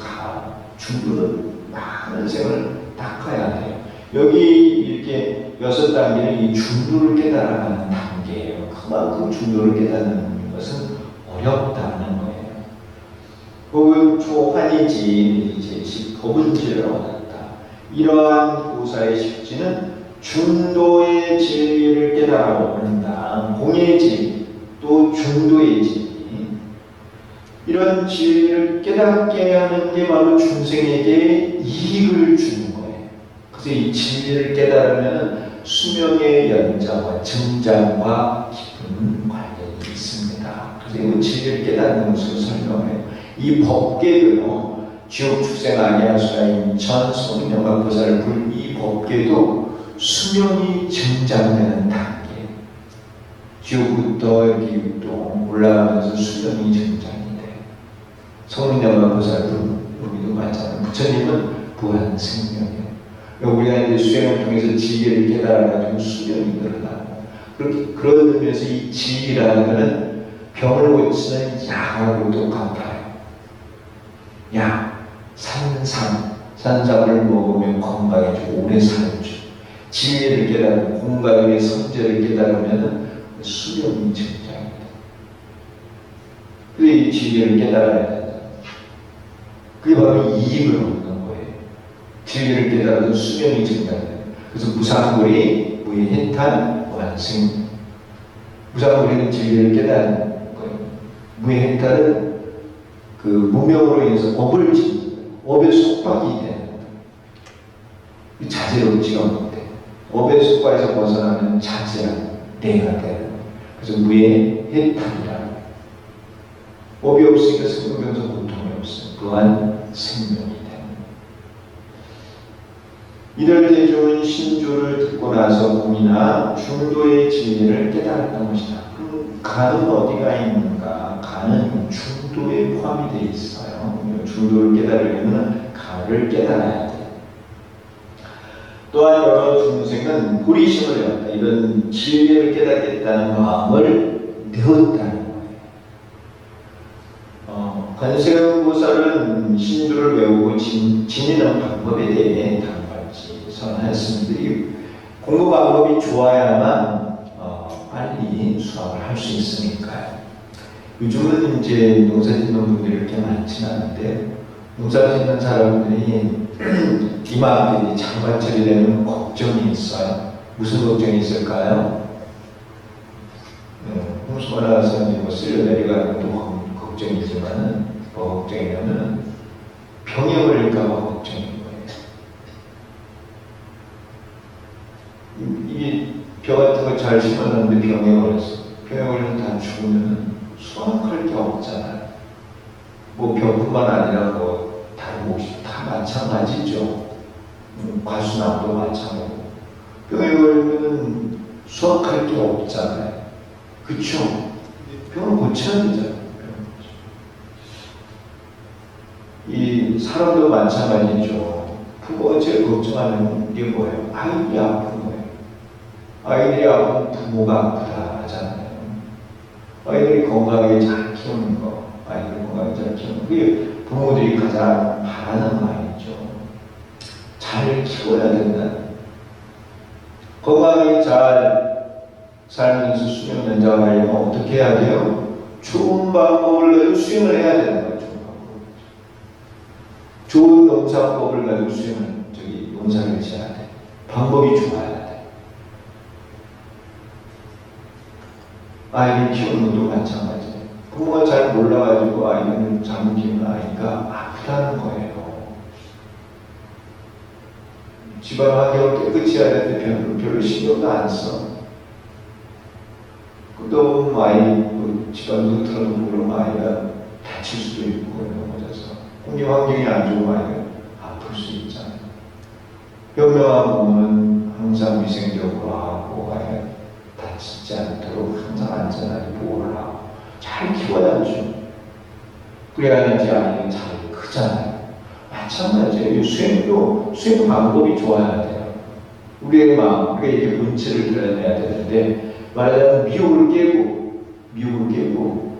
중도는 많은 생을 닦아야 돼요. 여기 이렇게 6단계는 이 중도를 깨달아가는 단계예요. 그만큼 중도를 깨닫는 것은 어렵다는 거예요. 혹은 초환이지 제식 법은지를 얻었다. 이러한 고사의 식지는 중도의 진리를 깨달아 오른다. 공의 진리, 또 중도의 진리. 이런 진리를 깨닫게 하는 게 바로 중생에게 이익을 주는 거예요. 그래서 이 진리를 깨달으면 수명의 연장과 증장과 깊은 관련이 있습니다. 그래서 이 진리를 깨닫는 것을 설명해요. 이 법계도요, 지옥 축생 아니하수라 인천 성령과 보살을 부른 이 법계도 수명이 증장되는 단계. 지옥부터 이렇게 육동 올라가면서 수명이 증장이 돼요. 성령과 보살을 부른 여기도 마찬가지로 부처님은 부한 생명이에요. 우리가 이제 수행을 통해서 지혜를 깨달아가지고 수명이 늘어나고, 그런 의미에서 이 지혜라는 것은 병을 고치는 약하고 똑같아요. 약, 산삼을 먹으면 건강해지고 오래 살죠. 지혜를 깨달으면, 공과의 성제를 깨달으면 수명이 증장입니다. 그래서 이 지혜를 깨달아야 된다. 그게 바로 이익을 얻는 거예요. 지혜를 깨달아서 수명이 증장돼요. 그래서 무상고리, 무해해탈, 완승. 무상고리는 지혜를 깨달는 거예요. 무해해탈은 그 무명으로 인해서 업을 짓는 거예요. 업에 속박이 되는 거예요. 자제롭지가 못해. 업의 속박에서 벗어나면 자제한 내가 되는 거예요. 그래서 무해해탈이라는 거예요. 업이 없으니까 생명에서 고통이 없어요. 또한 생명이 되는 거예요. 이들 대중은 신조를 듣고 나서 공이나 중도의 진리를 깨달았던 것이다. 그럼 간은 어디가 있는가? 간은 중도에 포함이 되어 있어요. 중도를 깨달으려면 간을 깨달아야 돼요. 또한 여러 중생은 보리심을 내었다. 이런 진리를 깨닫겠다는 마음을 내었다는 거예요. 관세음보살은 신조를 외우고 지니는 방법에 대해 단발지 선언했습니다. 공부 방법이 좋아야만 빨리 수학을 할 수 있으니까요. 요즘은 이제 농사 짓는 분들이 이렇게 많지는 않은데, 농사 짓는 사람들이 이맘때 장마철이 되면 걱정이 있어요. 무슨 걱정이 있을까요? 홍수가 나서 뭐 쓸려 내려가는 것도 걱정이지만은 뭐 걱정이냐면 병에 걸릴까봐 걱정인 거예요. 이게 벼 같은 거 잘 심어놨는데 병에 걸렸어. 병에 걸려서 다 죽으면 수확할 게 없잖아요. 뭐 벼뿐만 아니라 뭐 다른 목식 다 마찬가지죠. 과수나무도 마찬가지고. 병에 걸리면 수확할 게 없잖아요. 그쵸? 병을 고쳐야 되잖아요. 이 사람도 마찬가지죠. 부모가 제일 걱정하는 게 뭐예요? 아이들이 아픈 거예요. 아이들이 아프면 부모가 아프다 하잖아요. 아이들이 건강하게 잘 키우는 거, 아이들 건강하게 잘 키우는 거, 그게 부모들이 가장 바라는 말이죠. 잘 키워야 된다. 건강하게 잘 살면서 수명 연장을 하려면 어떻게 해야 돼요? 좋은 방법을 가지고 수행을 해야 되는 거죠. 좋은 농사법을 가지고 농사를 지어야 돼. 방법이 좋아야 돼. 아이를 키우는 것도 마찬가지예요. 부모가 잘 몰라가지고 아이를 잘못 키우는 아이가 아프다는 거예요. 집안 환경을 깨끗이 해야 되는데 별로 신경도 안 써. 또 아이 집안도 틀어놓고 그러면 아이가 다칠 수도 있고 넘어져서 공기 환경이 안 좋은 아이가 아플 수 있잖아요. 현명한 부모는 항상 위생적으로 하고 아이가 다치지 않도록 항상 안전하게 보호를 하고 잘 키워야죠. 그래야지 아이는 잘 크잖아요. 마찬가지예요. 수행 방법이 좋아야 돼요. 우리의 마음, 우리가 이렇게 문체를 드러내야 되는데 말하자면 미혹을 깨고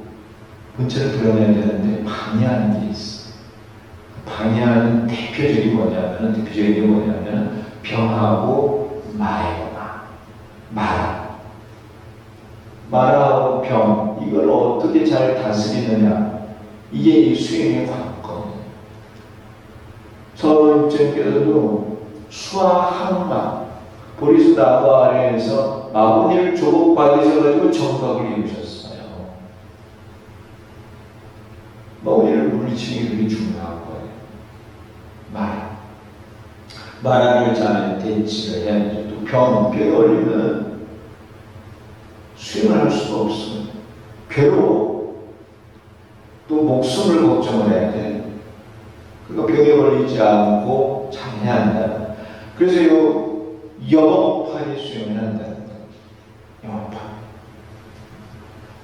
문체를 드러내야 되는데 방해하는 게 있어. 방해하는 대표적인 게 뭐냐면 병하고 마라하고 병, 이걸 어떻게 잘 다스리느냐, 이게 이 수행의 관건이에요. 서론님께서도 수와 항마, 보리수 나무 아래에서 아버님을 조복받으셔가지고 정각을 이루셨어요. 어머니를 물리치는 게 되게 중요한 거예요. 마라를 잘 대치를 해야죠. 또 병에 걸리면 수행을 할 수가 없어요. 괴로워. 또 목숨을 걱정을 해야 돼. 그러니까 병에 걸리지 않고 잘 해야 한다. 그래서 영업하게 수행을 한다는 거예요. 영업하게.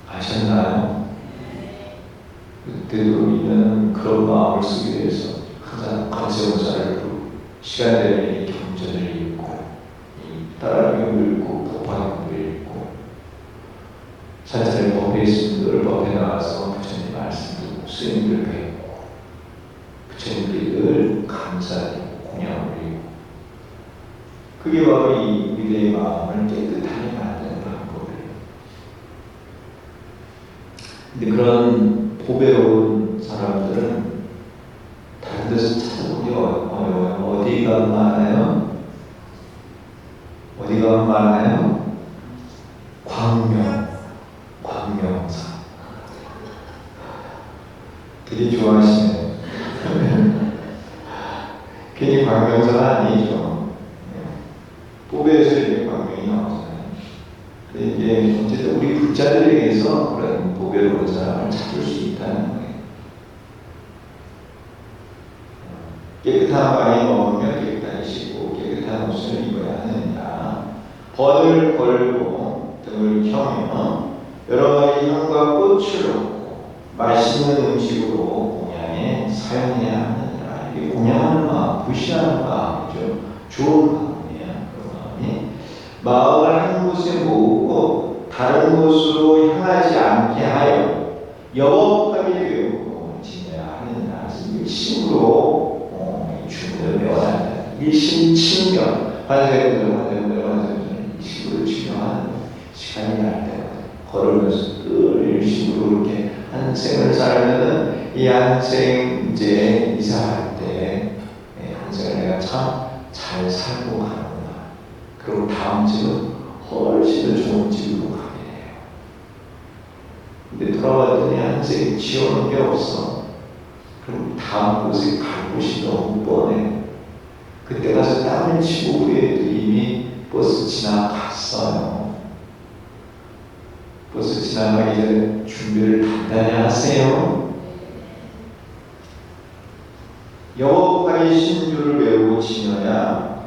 아셨나요? 그때도 우리는 그런 마음을 쓰기 위해서 항상 거세원사를 시간대에 경전을 읽고 따라경을 읽고 법화경을 읽고 산천의 법에 있으면 늘 법에 나와서 부처님 말씀 듣고 스님들 뵙고 부처님께 늘 감사하고 공양을 드리고 그게 바로 이 우리의 마음을 깨끗하게 만드는 방법이에요. 근데 그런 법에 온 사람들은 다른 데서 찾아보기 어려워요. 어디가 많아요? 광명사. 되게 좋아하시네요. 괜히 광명사가 아니죠. 법에서 이렇게 광명이 나오잖아요. 근데 이게 어쨌든 우리 불자들에게서 그런 법에 온 사람을 찾을 수 있다는 거예요. 깨끗한 와인 먹으면 깨끗하게 씻고 깨끗한 옷을 입어야 하느냐. 번을 걸고 등을 켜며 여러 가지 향과 꽃을 넣고 맛있는 음식으로 공양에 사용해야 하느니라. 이게 공양하는 마음, 부시하는 마음이죠. 좋은 마음이에요. 그 마음이 마음을 한 곳에 모으고 다른 곳으로 향하지 않게 하여 영업하게 되고 지내야 하느니라. 일심으로 주문을 배워야 한다. 일심칭명, 환생분들 일심으로 증명하는 시간이 날 때 걸으면서 늘 일심으로 이렇게 한 생을 살면은 이 한 생 이제 이사할 때 한 생을 내가 참 잘 살고 가는구나. 그리고 다음 집은 훨씬 더 좋은 집으로 가게 돼요. 근데 돌아왔더니 한 생이 지어놓은 게 없어. 그럼 다음 곳에 갈 곳이 너무 뻔해. 그때 가서 땀을 치고 후에도 이미 버스 지나갔어요. 버스 지나가기 전에 준비를 단단히 하세요. 영업하기 신주를 배우고 지녀야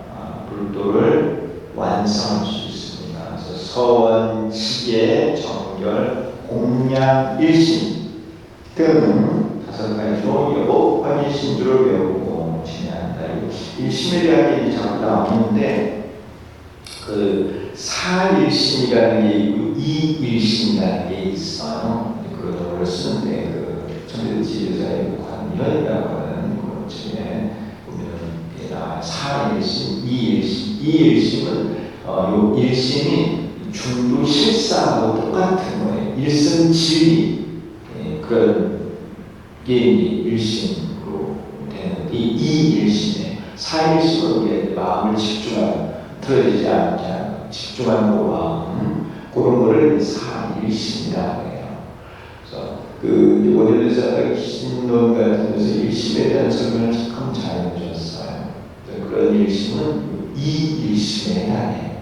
불도를 완성할 수 있습니다. 그래서 서원, 지계, 정결, 공양, 일심 등 5가지로 영업하기 신주를 배우고 지내야 한다. 일심에 대한 얘기 자꾸 나오는데 그 사일심이라는 게 있고 이일심이라는 게 있어요. 그런 단어를 쓰는데 그 천대지혜자의 관련이라고 하는 그 책에 보면 사일심, 이일심. 이일심은 요 일심이 중도 실사하고 똑같은 거예요. 일승지리 그런 게 일심으로 되는 이 이일심에 사일심은 우리의 마음을 집중하는 틀어지지 않게 하는 집중하는 마음 그런 거를 사일심이라고 해요. 그래서 그 원효대사가 신론 같은 데서 일심에 대한 설명을 참 잘 해주셨어요. 그런 일심은 이일심에 해당해요.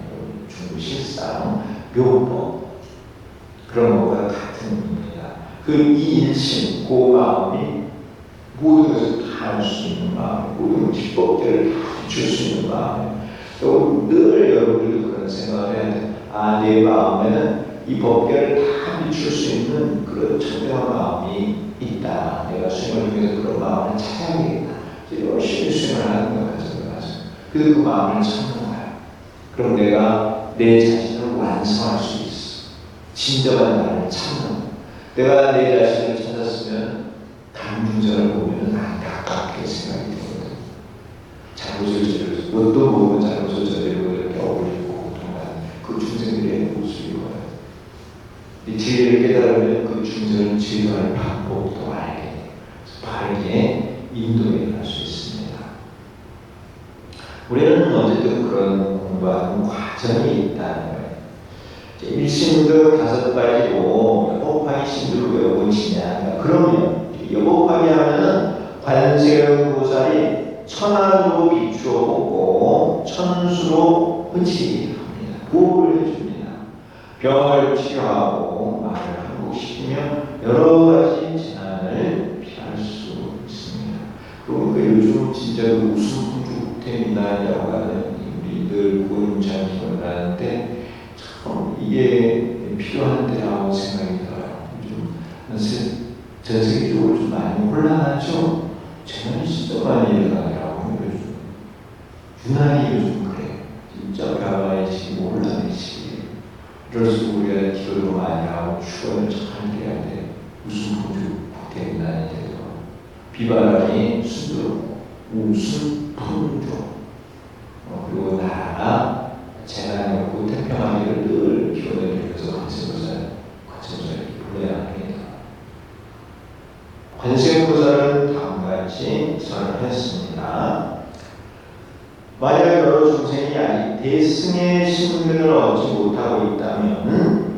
중실상, 묘법 그런 것과 같은 의미입니다. 그 이일심, 그 마음이 모든 것을 다 할 수 있는 마음, 모든 기법들을 다 줄 수 있는 마음. 또 늘 여러분들도 그런 생각을 해야 돼요. 아, 내 마음에는 이 법계를 다 비출 수 있는 그런 청정한 마음이 있다. 내가 수행을 통해서 그런 마음을 찾아야겠다. 열심히 수행을 하는 것 같아요. 그래서 그 마음을 찾는 거야. 그럼 내가 내 자신을 완성할 수 있어. 진정한 나를 찾는 거야. 내가 내 자신을 찾았으면 다른 문제를 보면 안타깝게 생각이 들거든. 잘못을 저지르고 뭣도 모르고 잘못을 저지르고 이렇게 어울리고 고통하는 그 중생들의 모습이거든. 이 지혜를 깨달으면 그 중생을 치유할 방법도 알게 돼. 바르게 인도해 갈 수 있습니다. 우리는 어쨌든 그런 공부하는 과정이 있다는 거예요. 일심도 5가지로 여법하기 심도를 왜 고치냐. 그러면 여법하기 하면은 관세음보살이 천하로 비추어 보고 천수로 흩치게 합니다. 보호를 해줍니다. 병을 치료하고 말을 회복시키며 여러 가지 재난을 피할 수 있습니다. 그러니까 요즘 진짜 그 웃음풍주국태민난이라고 하는 우리들 고임장기를 하는데 참 이게 필요한 때라고 생각이 들어요. 요즘 전 세계적으로 좀 많이 혼란하죠? 재난이 진짜 많이 일어나더라고요. 요즘 유난히 요즘 그래요. 진짜 가만히 지금 혼란의 시기예요. 이럴수록 우리가 기도를 많이 하고 축원을 잘 해야 돼. 웃음풍주 국태민난이 돼서 비바람이 순조롭고 웃음풍주 그리고 나라가 재난이 없고 태평하기를 늘 기원해드리면서 관세음보살이 불러야 합니다. 관세음보살은 다음같이 설했습니다. 만약 여러 중생이 아직 대승의 신분을 얻지 못하고 있다면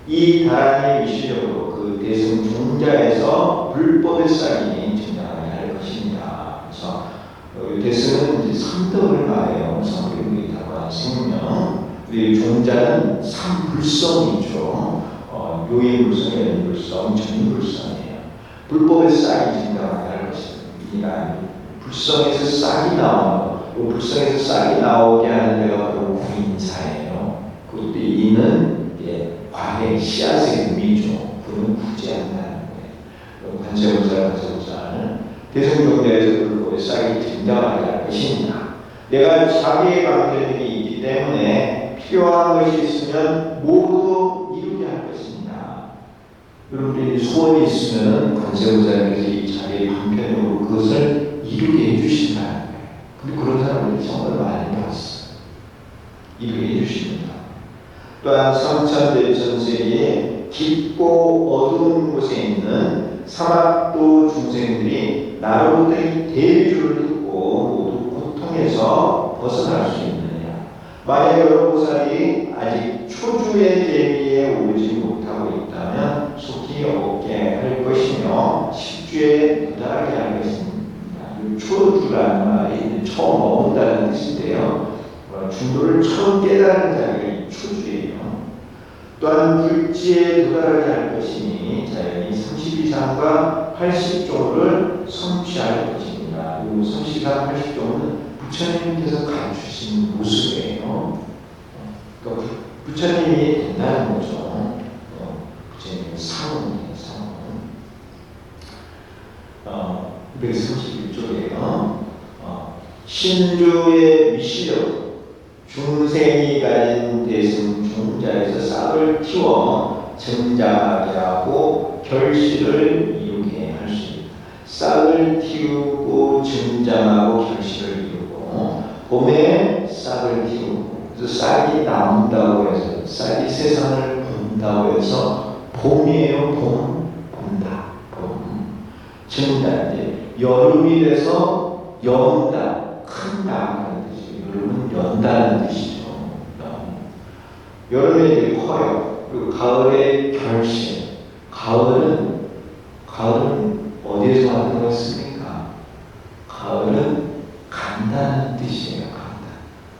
이 다란의 위시력으로 그 대승 중자에서 불법의 싹이 증량하게 할 것입니다. 그래서 대승은 이제 3德을 말해요. 성격이다고 생명. 우리 종자는 3불성이죠. 요인불성, 연인불성, 전인불성이에요. 불법의 싹이 증량하게 할 것입니다. 불성에서 싹이 나오는 것. 불성에서 싹이 나오게 하는 데가 바로 구인사예요. 그것도 이는 과거의 씨앗의 의미죠. 그는 구제한다는 거예요. 관세음보살 대승종자에서 불법의 싹이 등장하게 할 것입니다. 내가 자기의 방편이 있기 때문에 필요한 것이 있으면 모두 이루게 할 것입니다. 여러분들이 소원이 있으면 관세음보살께서 이 자기의 방편으로 그것을 이루게 해주신다는 거예요. 근데 그런 사람들이 정말 많이 봤어요. 이루게 해주십니다. 또한 삼천대천세계에 깊고 어두운 곳에 있는 사막도 중생들이 나로부터 이 대주를 듣고 모두 고통에서 벗어날 수 있느냐. 만약 여러 보살이 아직 초주의 대비에 오르지 못하고 있다면 속히 얻게 할 것이며 십주에 도달하게 할 것입니다. 초주라는 말이 처음 얻는다는 뜻인데요. 중도를 처음 깨달은 자가 초주예요. 또한 불지에 도달하게 할 것이니 자연히 32상과 80종을 성취할 것입니다. 이 32상, 80종은 부처님께서 가르치신 모습이에요. 그러니까 부처님이 된다는 거죠. 부처님의 상은이에요. 231쪽이에요. 신주의 위시력, 중생이 가진 대승 중자에서 싹을 틔워 증자하게 하고 결실을 이루게 할 수 있다. 싹을 틔우고 증장하고 결실을 이루고 봄에 싹을 틔우고 그래서 싹이 나온다고 해서 싹이 세상을 본다고 해서 봄이에요. 본다. 증자인데 여름이 돼서 연다. 큰 나무라는 뜻이에요. 여름은 연다는 뜻이죠. 여름에 이제 커요. 그리고 가을에 결실. 가을은 어디에서 만든 거였습니까? 가을은 간다는 뜻이에요. 간다.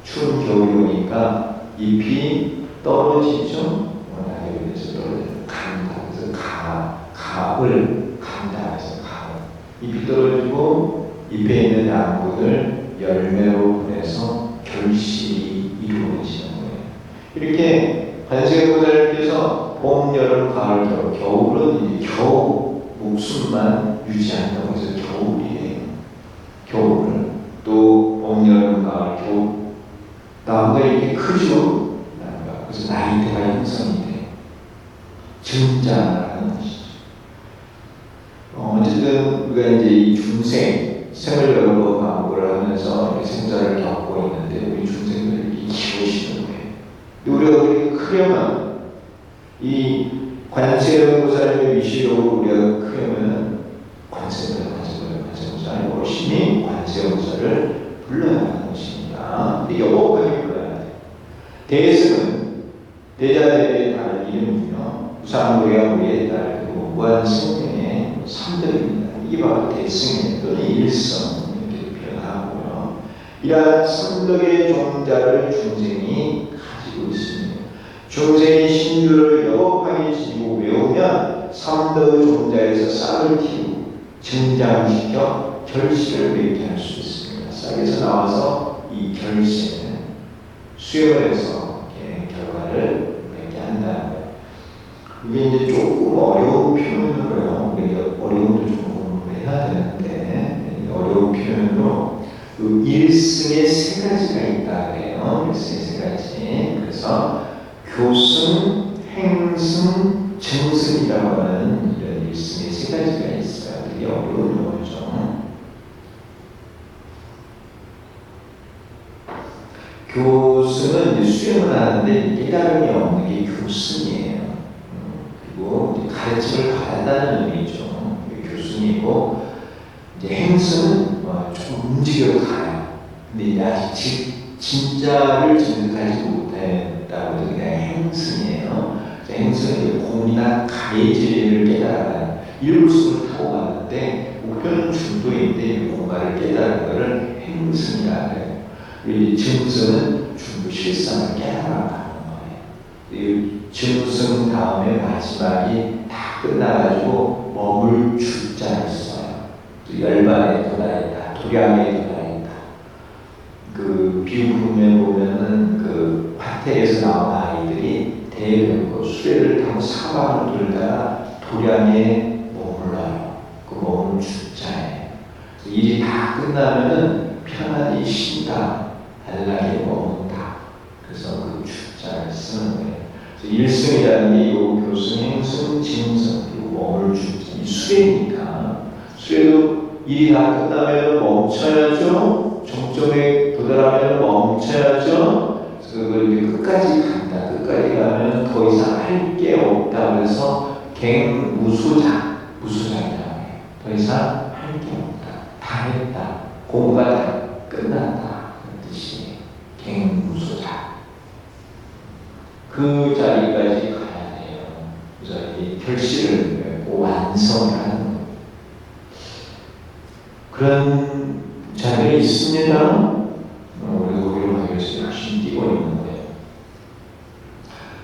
추운 겨울이 오니까 잎이 떨어지죠. 워낙에 그래서 떨어지는 간다. 그래서 가을 간다. 그래서 가을. 잎이 떨어지고 잎에 있는 양분을 열매로 보내서 결실이 이루어지는 거예요. 이렇게 관세음보살께서 봄, 여름, 가을, 겨울은 이제 겨우 목숨만 유지한다고 해서 겨울이에요. 겨울을 또 봄, 여름, 가을, 겨울 나무가 이렇게 크죠. 그래서 나이대가 형성이 돼요. 증자라는 것이죠. 어쨌든 우리가 이제 이 중생 생을 여러 번 반복을 하면서 생사를 겪고 있는데 우리 중생들이 키우시는 거예요. 우리가 그렇게 크려면 이 관세음보살의 위시로 우리가 크려면 관세음보살 열심히 관세음보살을 불러야 하는 것입니다. 근데 여복하게 불러야 돼요. 대승은 대자대의 다른 이름이며 우상고야 우리의 딸 그리고 무한생명의 삼德입니다. 이게 바로 대승 또는 일성 이렇게 표현하고요. 이러한 삼덕의 종자를 중생이 가지고 있습니다. 중생이 신주를 여법하게 지니고 외우면 삼덕의 종자에서 싹을 틔우고 증장시켜 결실을 맺게 할 수 있습니다. 싹에서 나와서 이 결실은 수용을 해서 결과를 맺게 한다는 거예요. 이게 이제 조금 어려운 표현으로요. 우리가 어려움도 좀 공부해야 되는데 어려운 표현으로 그 일승의 세 가지가 있다 그래요. 일승의 세 가지. 그래서 교승, 행승, 증승이라고 하는 이런 일승의 세 가지가 있어요. 되게 어려운 용어죠. 교승은 이제 수행을 하는데 깨달음이 없는 게 교승이에요. 그리고 이제 가르침을 받았다는 의미죠. 교승이고 이제 행승은 조금 움직여 가요. 근데 이제 아직 진짜를 증득하지 못했다고 해서 그냥 행승이에요. 행승은 이제 공이나 가해지를 깨달아가는 일불승을 타고 가는데 목표는 중도인데 뭔가를 깨달은 것을 행승이라 그래요. 그리고 증승은 중도 실상을 깨달아가는 거예요. 증승 다음에 마지막이 다 끝나가지고 머물 주자를 써요. 또 열반에 도달했다, 도량에 도달했다. 그 비유품에 보면은 그 화태에서 나온 아이들이 대변고 수레를 타고 사방을 돌다가 도량에 머물러요. 그 머물 주자예요. 일이 다 끝나면은 편안히 쉰다, 안락에 머문다. 그래서 그 주자를 쓰는 거예요. 일승이라는 게 이 교승, 행승, 징승, 그리고 머물 주자. 이 수레니까 수레도 일이 다 끝나면 멈춰야죠. 종점에 도달하면 멈춰야죠. 그걸 끝까지 간다. 끝까지 가면 더 이상 할 게 없다. 그래서 갱무수자, 무수자이라고 해요. 더 이상 할 게 없다. 다 했다. 공부가 다 끝났다. 그런 뜻이에요. 갱무수자. 그 자리까지 가야 돼요. 그래서 이 결실을 맺고 완성을 하는 거예요. 그런 자리가 있습니다. 우리 거기로 가기 위해서 열심히 뛰고 있는 거예요.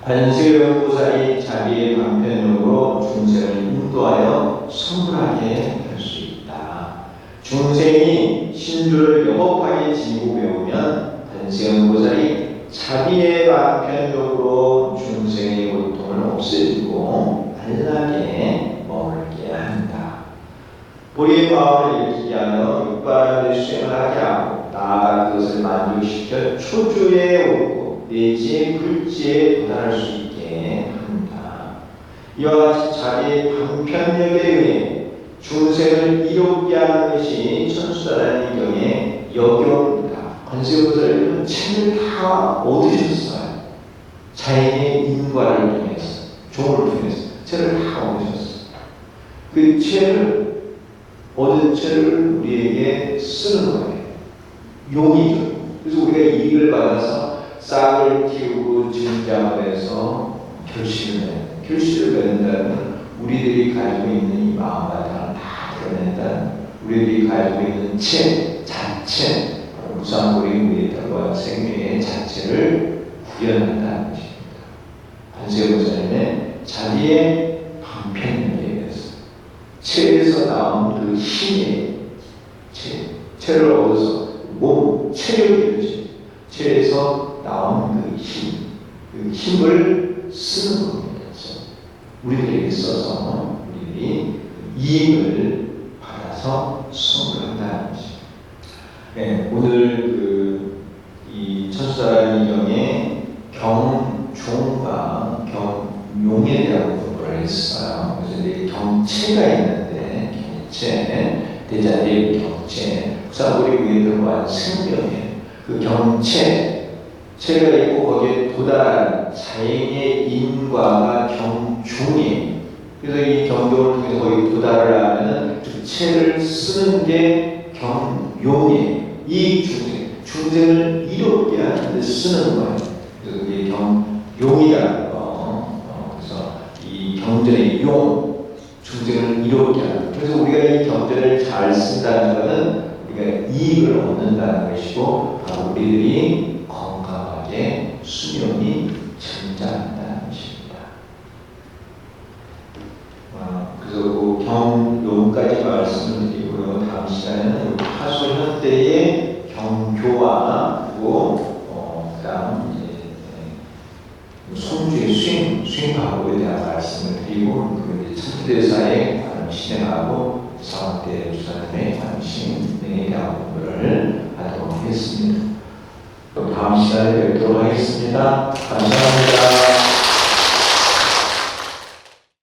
관세음보살이 자기의 방편으로 중생을 인도하여 성불하게 할 수 있다. 중생이 신주를 여법하게 지니고 배우면 관세음보살이 자기의 방편으로 중생의 고통을 없애주고 안락에 머물게 한다. 우리의 마음을 일으키게 하며 육바람의 수행을 하게 하고 나아가 그것을 만족시켜 초조에 오르고 내지의 불지에 도달할 수 있게 한다. 이와 같이 자기의 방편력에 의해 중생을 이롭게 하는 것이 천수다라는 경에 역용입니다. 관세음보살은 책을 다 얻으셨어요. 자연의 인과를 통해서, 종을 통해서 책을 다 얻으셨어요. 그 책을 얻은 책을 우리에게 쓰는 거예요. 용이죠. 그래서 우리가 이익을 받아서 싹을 틔우고 증장을 해서 결실을 맺는다면 우리들이 가지고 있는 이 마음가짐을 다 드러낸다. 우리들이 가지고 있는 자체, 무상고리 무예탈과 생명의 자체를 구현한다는 것입니다. 반세 목사님의 자기의 방편에 대해서 체에서 나온 그 힘이 체를 얻어서 체력이듯이 체에서 나온 그 힘을 쓰는 겁니다. 우리들에게 써서 우리들이 이익을 받아서 선물한다는 것입니다. 네, 오늘 이 천수사인경의 경종과 경용에 대한 공부를 했어요. 그래서 이제 경체가 있는데 경체, 대자리의 경체, 부사고리 위에 들어간 생명의 그 체가 있고 거기에 도달한 자행의 인과가 경중이. 그래서 이 경종을 통해서 거기 도달을 하면은 그 체를 쓰는 게 경용이에요. 이 중생을 이롭게 하는 데 쓰는 거예요. 그래서 이게 경용이라는 거. 그래서 이 경전의 중생을 이롭게 하는. 그래서 우리가 이 경전을 잘 쓴다는 것은 우리가 이익을 얻는다는 것이고, 바로 우리들이 건강하게 수명이成长한다는 것입니다. 그래서 그 경용까지 말씀을 드리고요. 다음 시간에는 하소현대의 경교와 그다음 손주의 수행 방법에 대한 말씀을 드리고, 그 천주대사의 관음 실행하고 사원대 주사님의 관음 실행에 대한 공부를 하도록 하겠습니다. 다음 시간에 뵙도록 하겠습니다. 감사합니다.